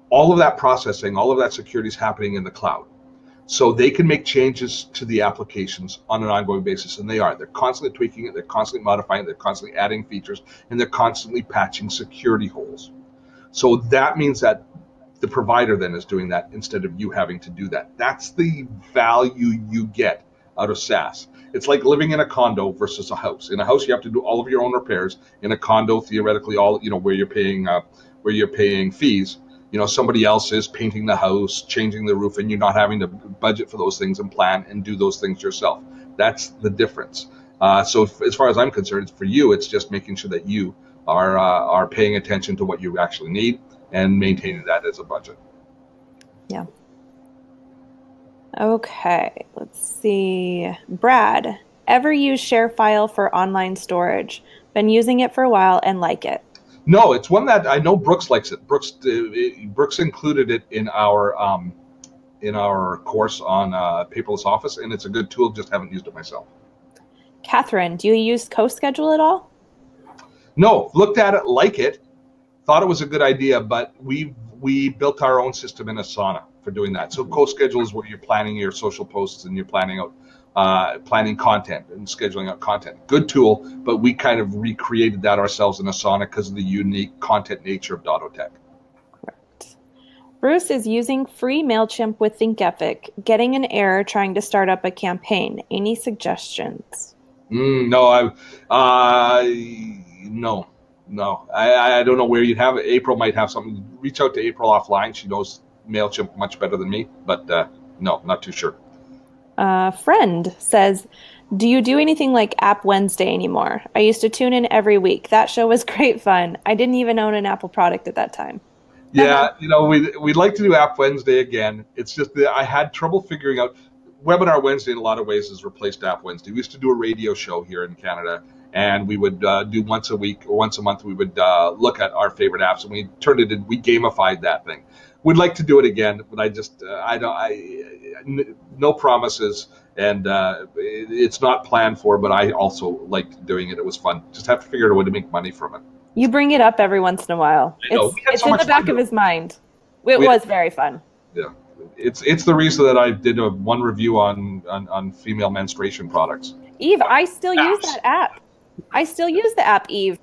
all of that processing, all of that security is happening in the cloud. So they can make changes to the applications on an ongoing basis, and they are. They're constantly tweaking it, they're constantly modifying it, they're constantly adding features, and they're constantly patching security holes. So that means that the provider then is doing that instead of you having to do that. That's the value you get out of SaaS. It's like living in a condo versus a house. In a house, you have to do all of your own repairs. In a condo, theoretically, where you're paying fees, somebody else is painting the house, changing the roof, and you're not having to budget for those things and plan and do those things yourself. That's the difference. So as far as I'm concerned, for you, it's just making sure that you are paying attention to what you actually need and maintaining that as a budget. Yeah. Okay, let's see. Brad, ever use ShareFile for online storage? Been using it for a while and like it. No, it's one that I know Brooks likes it. Brooks included it in our course on paperless office, and it's a good tool. Just haven't used it myself. Catherine, do you use CoSchedule at all? No, looked at it, like it, thought it was a good idea, but we built our own system in Asana for doing that. So CoSchedule is where you're planning your social posts and you're planning out planning content and scheduling out content. Good tool, but we kind of recreated that ourselves in Asana because of the unique content nature of Dotto Tech. Correct. Bruce is using free MailChimp with ThinkEpic, getting an error trying to start up a campaign. Any suggestions? No, no. I don't know where you'd have it. April might have something. Reach out to April offline. She knows MailChimp much better than me, but no, not too sure. Friend says, do you do anything like App Wednesday anymore? I used to tune in every week. That show was great fun. I didn't even own an Apple product at that time. Yeah, we'd like to do App Wednesday again. It's just that I had trouble figuring out. Webinar Wednesday in a lot of ways has replaced App Wednesday. We used to do a radio show here in Canada, and we would do once a week or once a month. We would look at our favorite apps, and we turned it in. We gamified that thing. We'd like to do it again, but I just no promises, and it's not planned for. But I also liked doing it. It was fun. Just have to figure out a way to make money from it. You bring it up every once in a while. It's in the back of his mind. It was very fun. Yeah, it's the reason that I did one review on female menstruation products. Eve, I still use that app. I still use the app, Eve.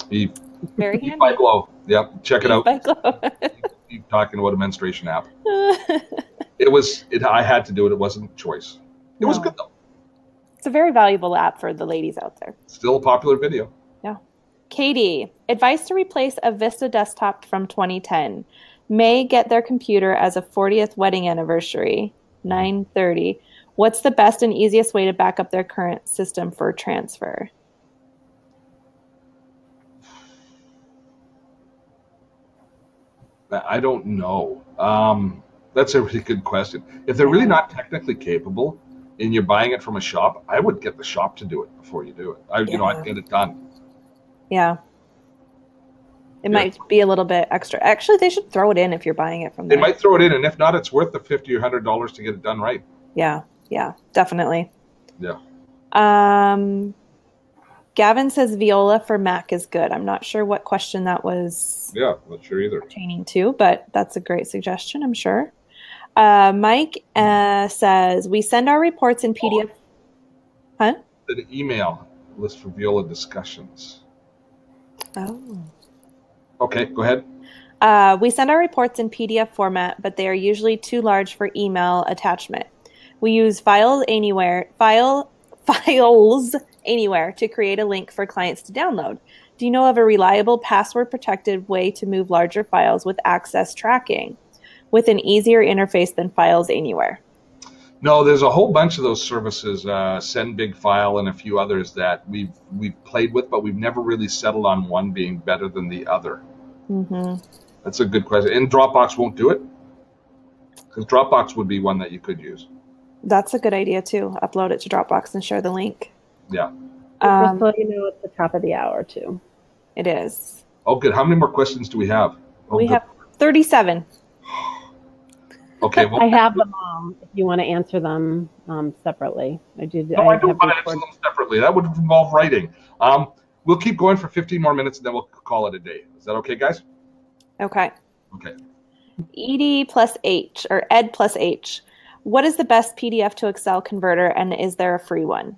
Eve. Very handy. Eve by Glow. Yep, check it out. By Glow. Eve talking about a menstruation app. I had to do it. It wasn't a choice. It was good though. It's a very valuable app for the ladies out there. Still a popular video. Yeah. Katie, advice to replace a Vista desktop from 2010. May get their computer as a 40th wedding anniversary, 9/30. What's the best and easiest way to back up their current system for transfer? I don't know. That's a really good question. If they're really not technically capable and you're buying it from a shop, I would get the shop to do it before you do it. I'd get it done. Yeah. It might be a little bit extra. Actually, they should throw it in if you're buying it from there. They might throw it in, and if not, it's worth the $50 or $100 to get it done right. Yeah, definitely. Yeah. Gavin says Viola for Mac is good. I'm not sure what question that was. Yeah, not sure either. Pertaining to, but that's a great suggestion, I'm sure. Mike says we send our reports in PDF. Huh? An email list for Viola discussions. Oh. Okay, go ahead. We send our reports in PDF format, but they are usually too large for email attachment. We use files anywhere to create a link for clients to download. Do you know of a reliable password-protected way to move larger files with access tracking with an easier interface than Files Anywhere? No, there's a whole bunch of those services, Send Big File and a few others that we've played with, but we've never really settled on one being better than the other. Mm-hmm. That's a good question. And Dropbox won't do it? Because Dropbox would be one that you could use. That's a good idea, too. Upload it to Dropbox and share the link. Yeah. Just so you know, it's the top of the hour, too. It is. Oh, good. How many more questions do we have? We have 37. Okay. Well, I have them all if you want to answer them separately. I don't want to answer them separately. That would involve writing. We'll keep going for 15 more minutes, and then we'll call it a day. Is that okay, guys? Okay. Okay. Ed plus H. What is the best PDF to Excel converter, and is there a free one?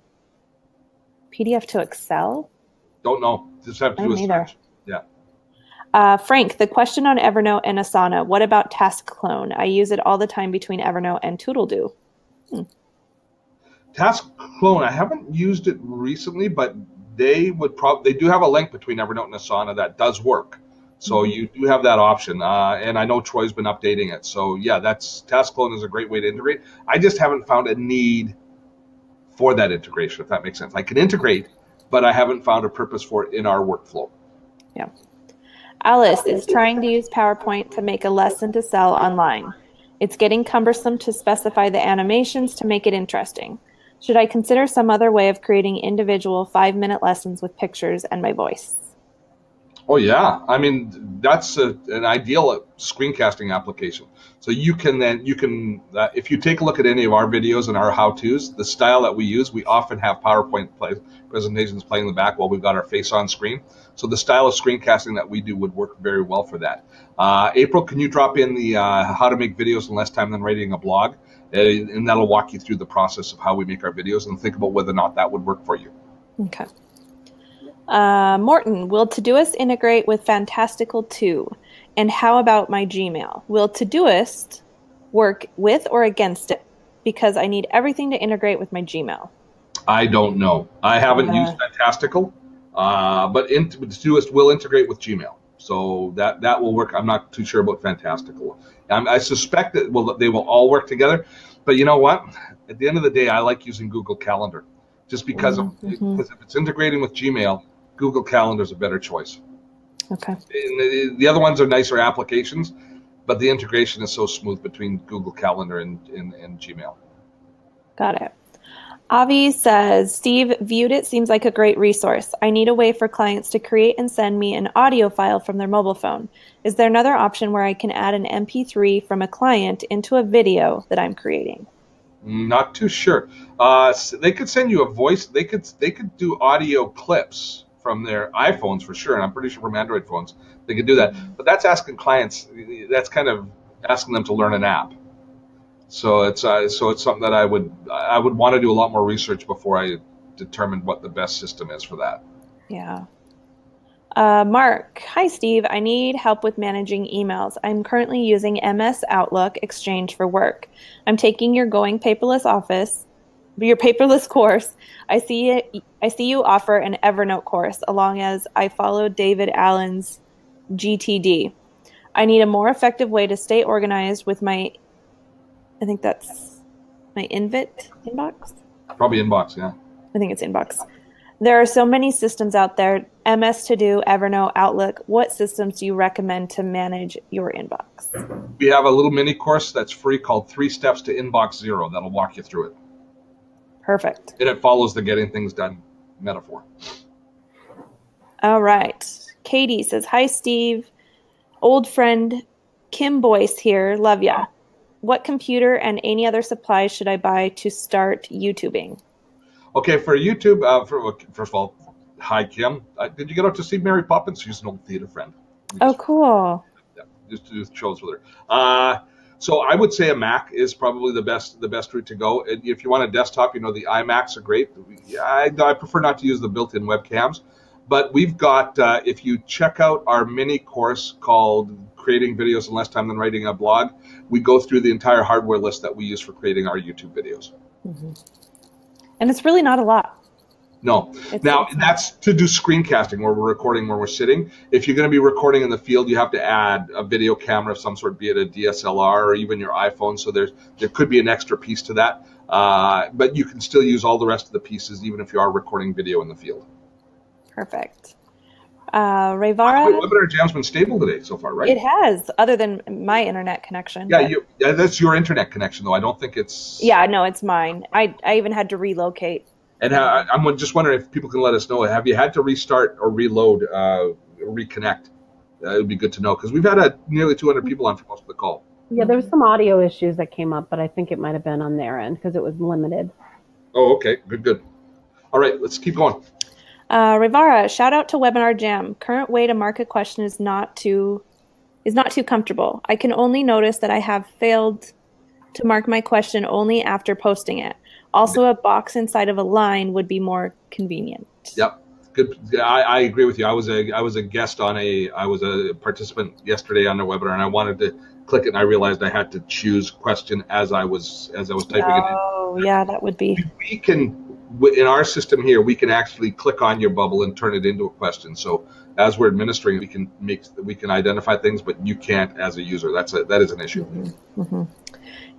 PDF to Excel? Don't know. Just have to do a search. Yeah. Frank, the question on Evernote and Asana. What about Task Clone? I use it all the time between Evernote and Toodledoo. Task Clone, I haven't used it recently, but they do have a link between Evernote and Asana that does work. So you do have that option, and I know Troy's been updating it. So yeah, Task Clone is a great way to integrate. I just haven't found a need for that integration, if that makes sense. I can integrate, but I haven't found a purpose for it in our workflow. Yeah. Alice is trying to use PowerPoint to make a lesson to sell online. It's getting cumbersome to specify the animations to make it interesting. Should I consider some other way of creating individual 5-minute lessons with pictures and my voice? Oh yeah, I mean that's an ideal screencasting application. So you can if you take a look at any of our videos and our how-tos, the style that we use, we often have PowerPoint presentations playing in the back while we've got our face on screen. So the style of screencasting that we do would work very well for that. April, can you drop in the how to make videos in less time than writing a blog? and that'll walk you through the process of how we make our videos and think about whether or not that would work for you. Okay. Morton, will Todoist integrate with Fantastical 2? And how about my Gmail? Will Todoist work with or against it? Because I need everything to integrate with my Gmail. I don't know. I haven't used Fantastical, but Todoist will integrate with Gmail. So that will work. I'm not too sure about Fantastical. I suspect that they will all work together. But you know what? At the end of the day, I like using Google Calendar. Just because because if it's integrating with Gmail, Google Calendar is a better choice. Okay. And the other ones are nicer applications, but the integration is so smooth between Google Calendar and Gmail. Got it. Avi says, Steve, Viewed It seems like a great resource. I need a way for clients to create and send me an audio file from their mobile phone. Is there another option where I can add an MP3 from a client into a video that I'm creating? Not too sure. They could send you a voice. They could do audio clips from their iPhones for sure, and I'm pretty sure from Android phones they could do that. But that's asking clients. That's kind of asking them to learn an app. So it's something that I would want to do a lot more research before I determined what the best system is for that. Yeah. Mark, hi Steve. I need help with managing emails. I'm currently using MS Outlook Exchange for work. I'm taking your paperless course. I see you offer an Evernote course, along as I follow David Allen's GTD. I need a more effective way to stay organized with my, I think that's my inbox. Probably inbox, yeah. I think it's inbox. There are so many systems out there, MS To Do, Evernote, Outlook. What systems do you recommend to manage your inbox? We have a little mini course that's free called 3 Steps to Inbox Zero. That'll walk you through it. Perfect. And it follows the getting things done metaphor. All right. Katie says, hi, Steve. Old friend Kim Boyce here. Love ya. What computer and any other supplies should I buy to start YouTubing? Okay, for YouTube, first of all, hi, Kim. Did you get out to see Mary Poppins? She's an old theater friend. Oh, cool. Yeah, just do shows with her. So I would say a Mac is probably the best route to go. If you want a desktop, the iMacs are great. I prefer not to use the built-in webcams, but we've got, if you check out our mini course called Creating Videos in Less Time Than Writing a Blog, we go through the entire hardware list that we use for creating our YouTube videos. Mm-hmm. And it's really not a lot. No. Now, that's to do screencasting where we're recording where we're sitting. If you're going to be recording in the field, you have to add a video camera of some sort, be it a DSLR or even your iPhone. So there could be an extra piece to that. But you can still use all the rest of the pieces, even if you are recording video in the field. Perfect. Rayvara? Webinar Jam's been stable today so far, right? It has, other than my internet connection. Yeah, that's your internet connection, though. I don't think it's... Yeah, no, it's mine. I even had to relocate. And I'm just wondering if people can let us know, have you had to restart or reload, reconnect? It would be good to know, because we've had nearly 200 people on for most of the call. Yeah, there was some audio issues that came up, but I think it might have been on their end because it was limited. Oh, okay. Good. All right, let's keep going. Rivara, shout out to Webinar Jam. Current way to mark a question is not too comfortable. I can only notice that I have failed to mark my question only after posting it. Also, a box inside of a line would be more convenient. Yep. Good. I agree with you. I was a guest I was a participant yesterday on the webinar, and I wanted to click it, and I realized I had to choose question as I was typing it in. Oh, yeah, that would be. We can, in our system here, we can actually click on your bubble and turn it into a question. So as we're administering, we can identify things, but you can't as a user. That is an issue. Mm-hmm. Mm-hmm.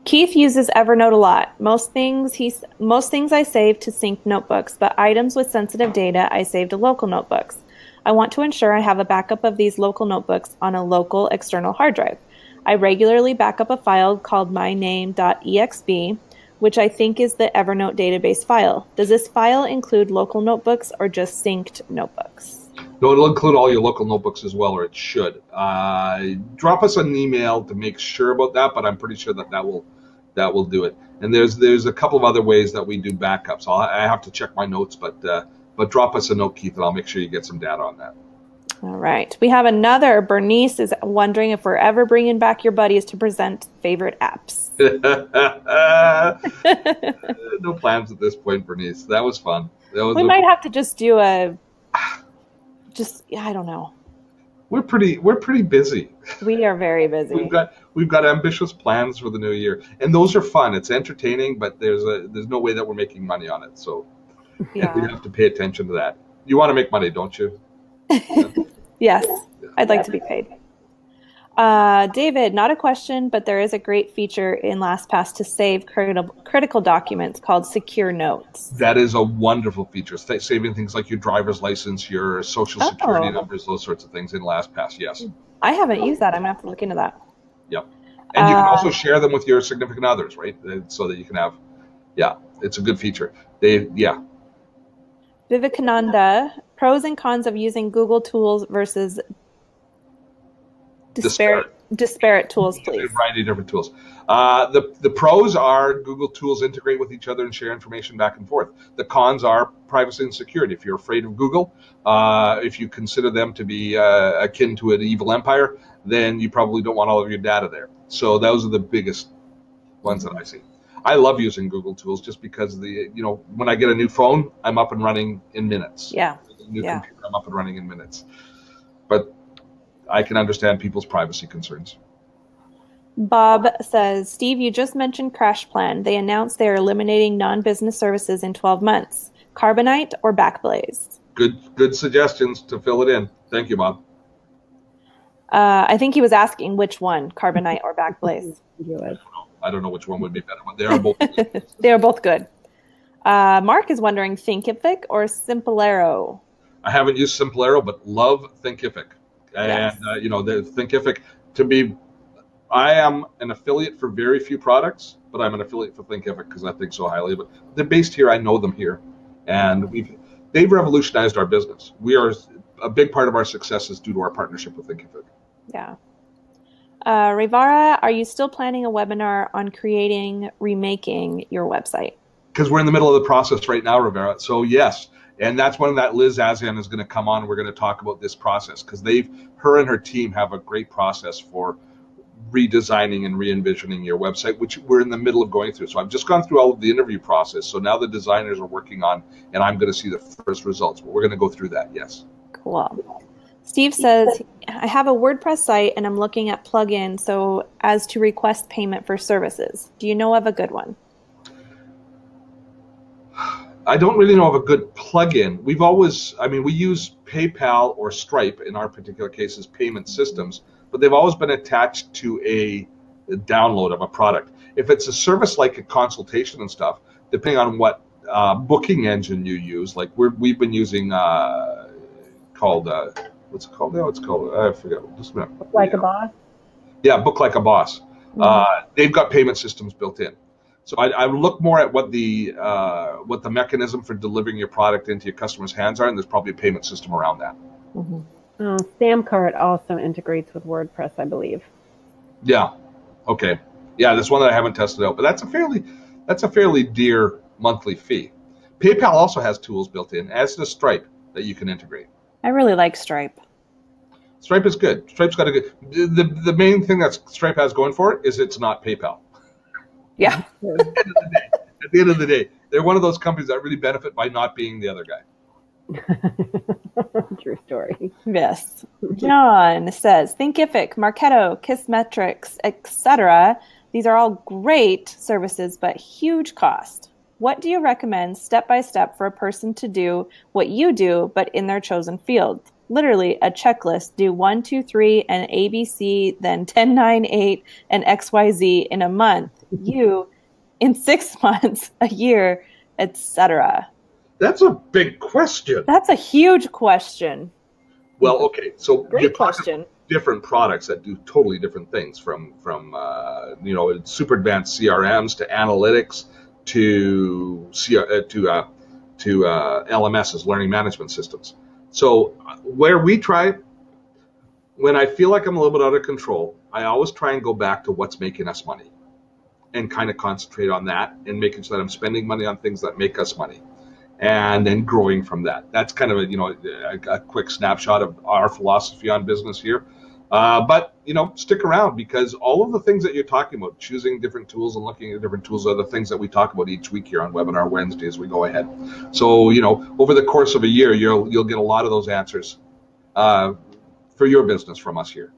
Keith uses Evernote a lot. Most things I save to sync notebooks, but items with sensitive data I save to local notebooks. I want to ensure I have a backup of these local notebooks on a local external hard drive. I regularly back up a file called myname.exb, which I think is the Evernote database file. Does this file include local notebooks or just synced notebooks? No, it'll include all your local notebooks as well, or it should. Drop us an email to make sure about that, but I'm pretty sure that will do it. And there's a couple of other ways that we do backups. I have to check my notes, but drop us a note, Keith, and I'll make sure you get some data on that. All right. We have another. Bernice is wondering if we're ever bringing back your buddies to present favorite apps. No plans at this point, Bernice. That was fun. We might have to just do I don't know. We're pretty busy. We are very busy. We've got ambitious plans for the new year, and those are fun. It's entertaining, but there's no way that we're making money on it. So yeah. we have to pay attention to that. You want to make money, don't you? Yes, I'd like to be paid. David, not a question, but there is a great feature in LastPass to save critical documents called Secure Notes. That is a wonderful feature. Saving things like your driver's license, your social security numbers, those sorts of things in LastPass, yes. I haven't used that. I'm going to have to look into that. Yep. And you can also share them with your significant others, right? So that you can have, it's a good feature. Vivekananda, pros and cons of using Google tools versus disparate tools, please. A variety of different tools. The pros are Google tools integrate with each other and share information back and forth. The cons are privacy and security. If you're afraid of Google, if you consider them to be akin to an evil empire, then you probably don't want all of your data there. So those are the biggest ones that I see. I love using Google tools just because when I get a new phone, I'm up and running in minutes. Yeah. Computer, I'm up and running in minutes. But I can understand people's privacy concerns. Bob says, Steve, you just mentioned Crash Plan. They announced they are eliminating non-business services in 12 months. Carbonite or Backblaze? Good suggestions to fill it in. Thank you, Bob. I think he was asking which one, Carbonite or Backblaze. I don't know which one would be better. They are both. They are both good. Mark is wondering, Thinkific or Simplero? I haven't used Simplero, but love Thinkific. And, the Thinkific, to me, I am an affiliate for very few products, but I'm an affiliate for Thinkific because I think so highly of it. They're based here. I know them here. And they've revolutionized our business. A big part of our success is due to our partnership with Thinkific. Yeah. Rivara, are you still planning a webinar on remaking your website? Because we're in the middle of the process right now, Rivera. So, yes. And that's when that Liz Azian is going to come on. We're going to talk about this process because her and her team have a great process for redesigning and re-envisioning your website, which we're in the middle of going through. So I've just gone through all of the interview process. So now the designers are working on, and I'm going to see the first results. But we're going to go through that, yes. Cool. Steve says, I have a WordPress site and I'm looking at plugins so as to request payment for services. Do you know of a good one? I don't really know of a good plugin. We use PayPal or Stripe in our particular cases, payment systems, but they've always been attached to a download of a product. If it's a service like a consultation and stuff, depending on what booking engine you use, like we've been using what's it called now? It's called, I forget. Just a minute. Book Like a Boss? Yeah, Book Like a Boss. Mm-hmm. They've got payment systems built in. So I would look more at what the mechanism for delivering your product into your customers' hands are, and there's probably a payment system around that. Mm-hmm. Samcart also integrates with WordPress, I believe. Yeah. Okay. Yeah, that's one that I haven't tested out, but that's a fairly dear monthly fee. PayPal also has tools built in, as does Stripe, that you can integrate. I really like Stripe. Stripe is good. Stripe's got a good. The main thing that Stripe has going for it is it's not PayPal. Yeah. At the end of the day, they're one of those companies that really benefit by not being the other guy. True story. Yes. John says, Thinkific, Marketo, Kissmetrics, etc. These are all great services, but huge cost. What do you recommend step by step for a person to do what you do, but in their chosen field? Literally a checklist, do 1, 2, 3 and ABC, then 10, 9, 8 and XYZ in a month, you in 6 months, a year, etc. That's a big question. That's a huge question. Well, okay, so great question. Different products that do totally different things, from super advanced CRMs to analytics to LMSs, learning management systems. So where we try, when I feel like I'm a little bit out of control, I always try and go back to what's making us money and kind of concentrate on that and making sure that I'm spending money on things that make us money. and then growing from that. That's kind of a quick snapshot of our philosophy on business here. But stick around, because all of the things that you're talking about, choosing different tools and looking at different tools, are the things that we talk about each week here on Webinar Wednesday as we go ahead. So over the course of a year, you'll get a lot of those answers for your business from us here.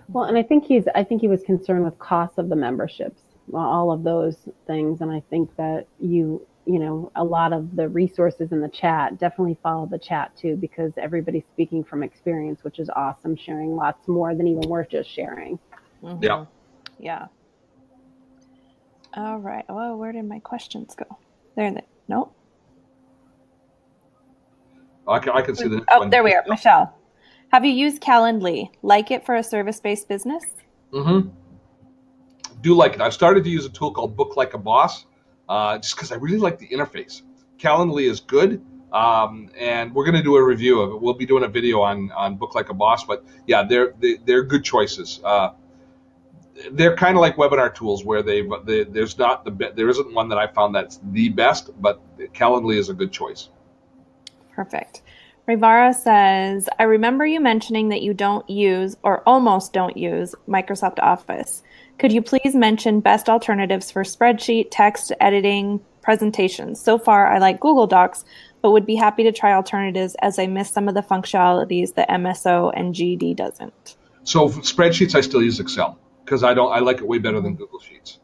Well, and I think he was concerned with costs of the memberships, all of those things, and I think that a lot of the resources in the chat, definitely follow the chat too, because everybody's speaking from experience, which is awesome, sharing lots more than even we're just sharing. Mm-hmm. Yeah. All right. Oh, where did my questions go? Nope. I can see the next one. Oh, there we are. Michelle, have you used Calendly? Like it for a service-based business? Mm-hmm. Do like it. I've started to use a tool called Book Like a Boss, just because I really like the interface. Calendly is good, and we're going to do a review of it. We'll be doing a video on Book Like a Boss, but yeah, they're good choices. They're kind of like webinar tools, where there isn't one that I found that's the best, but Calendly is a good choice. Perfect. Rivara says, I remember you mentioning that you don't use, or almost don't use, Microsoft Office. Could you please mention best alternatives for spreadsheet, text editing, presentations? So far, I like Google Docs, but would be happy to try alternatives, as I miss some of the functionalities that MSO and GD doesn't. So for spreadsheets, I still use Excel, because I like it way better than Google Sheets.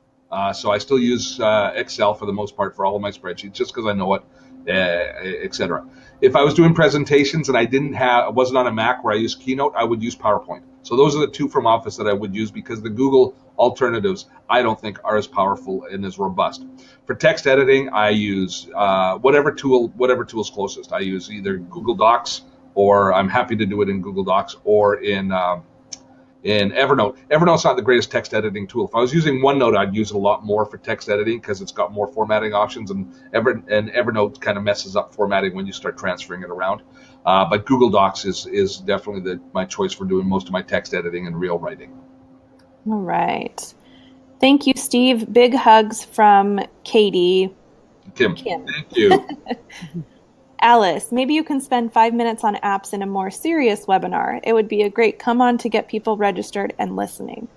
So I still use Excel for the most part for all of my spreadsheets, just because I know it, etc. If I was doing presentations and I wasn't on a Mac where I use Keynote, I would use PowerPoint. So those are the two from Office that I would use, because the Google alternatives I don't think are as powerful and as robust. For text editing, I use whatever tool's closest. I use either Google Docs, or I'm happy to do it in Google Docs, or in Evernote. Evernote's not the greatest text editing tool. If I was using OneNote, I'd use it a lot more for text editing, because it's got more formatting options, and Evernote kind of messes up formatting when you start transferring it around. But Google Docs is definitely my choice for doing most of my text editing and real writing. All right. Thank you, Steve. Big hugs from Katie. Kim. Thank you. Alice, maybe you can spend 5 minutes on apps in a more serious webinar. It would be a great come on to get people registered and listening.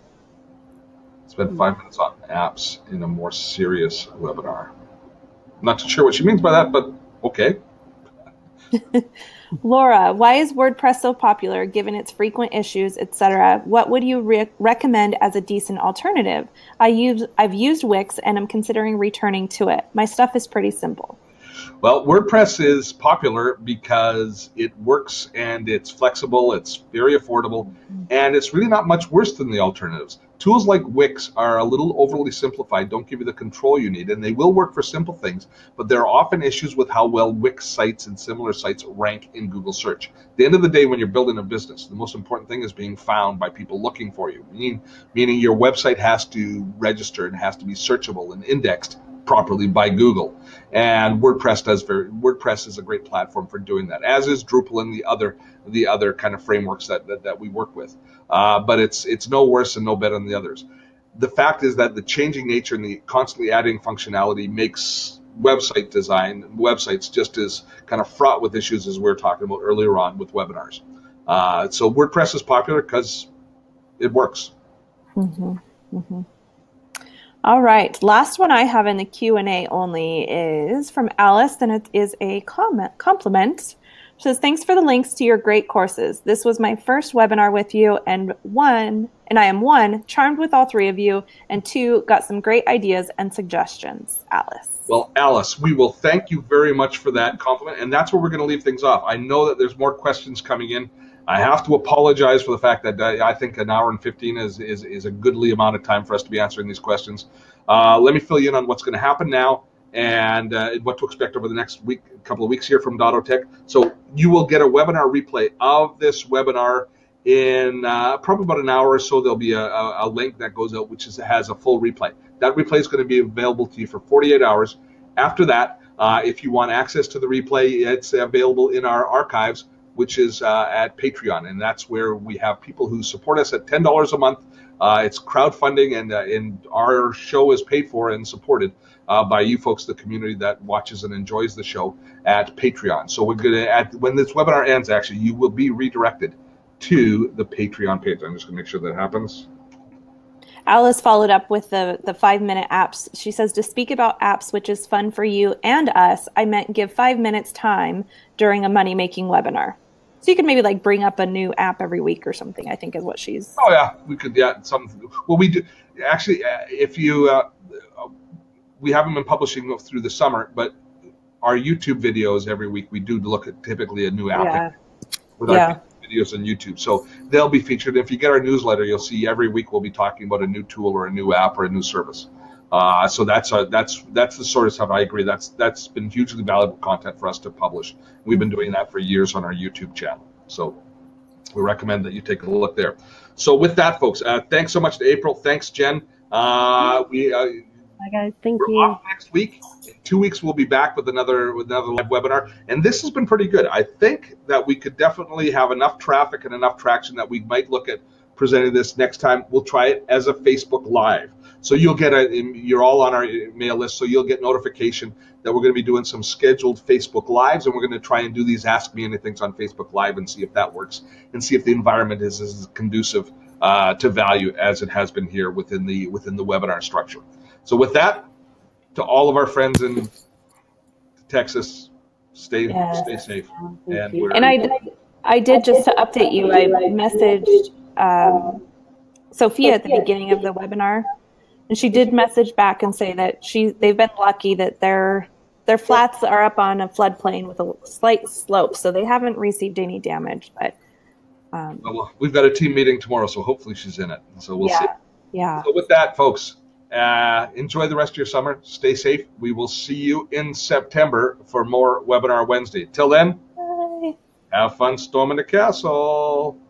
Spend 5 minutes on apps in a more serious webinar. I'm not too sure what she means by that, but okay. Laura, why is WordPress so popular given its frequent issues, etc.? What would you recommend as a decent alternative? I've used Wix and I'm considering returning to it. My stuff is pretty simple. Well, WordPress is popular because it works and it's flexible, it's very affordable, and it's really not much worse than the alternatives. Tools like Wix are a little overly simplified, don't give you the control you need, and they will work for simple things, but there are often issues with how well Wix sites and similar sites rank in Google search. At the end of the day, when you're building a business, the most important thing is being found by people looking for you, meaning your website has to register and has to be searchable and indexed properly by Google, and WordPress is a great platform for doing that, as is Drupal and the other kind of frameworks that we work with. But it's no worse and no better than the others. The fact is that the changing nature and the constantly adding functionality makes websites just as kind of fraught with issues as we were talking about earlier on with webinars. So WordPress is popular because it works. Mm-hmm. Mm-hmm. All right. Last one I have in the Q&A only is from Alice, and it is a compliment. She says, thanks for the links to your great courses. This was my first webinar with you, and I am charmed with all three of you, and 2, got some great ideas and suggestions. Alice. Well, Alice, we will thank you very much for that compliment, and that's where we're going to leave things off. I know that there's more questions coming in. I have to apologize for the fact that I think an hour and 15 is a goodly amount of time for us to be answering these questions. Let me fill you in on what's going to happen now and what to expect over the next couple of weeks here from Dotto Tech. So you will get a webinar replay of this webinar in probably about an hour or so. There'll be a link that goes out which has a full replay. That replay is going to be available to you for 48 hours. After that, if you want access to the replay, it's available in our archives which is at Patreon, and that's where we have people who support us at $10 a month. It's crowdfunding, and our show is paid for and supported by you folks, the community that watches and enjoys the show at Patreon. So we're gonna, when this webinar ends, actually, you will be redirected to the Patreon page. I'm just gonna make sure that happens. Alice followed up with the 5-minute apps. She says, to speak about apps, which is fun for you and us, I meant give 5 minutes time during a money-making webinar. So you can maybe like bring up a new app every week or something, I think is what she's... Oh yeah, we could, yeah, something. Well, we do, actually, if you, we haven't been publishing through the summer, but our YouTube videos every week, we do look at typically a new app with our videos on YouTube. So they'll be featured. If you get our newsletter, you'll see every week we'll be talking about a new tool or a new app or a new service. So that's the sort of stuff. I agree. That's been hugely valuable content for us to publish. We've been doing that for years on our YouTube channel. So we recommend that you take a look there. So with that, folks, thanks so much to April. Thanks, Jen. Hi guys, thank you. Off next week. In 2 weeks, we'll be back with another live webinar. And this has been pretty good. I think that we could definitely have enough traffic and enough traction that we might look at presenting this next time. We'll try it as a Facebook Live. So you'll get you're all on our email list, so you'll get notification that we're going to be doing some scheduled Facebook Lives, and we're going to try and do these Ask Me Anythings on Facebook Live and see if that works, and see if the environment is as conducive to value as it has been here within the webinar structure. So with that, to all of our friends in Texas, stay safe. And I did, just to update you, I messaged Sophia at the beginning of the webinar, and she did message back and say that they've been lucky that their flats are up on a floodplain with a slight slope, so they haven't received any damage. But well, we've got a team meeting tomorrow, so hopefully she's in it. So we'll see. Yeah. So with that, folks, enjoy the rest of your summer. Stay safe. We will see you in September for more Webinar Wednesday. Till then, bye. Have fun storming the castle.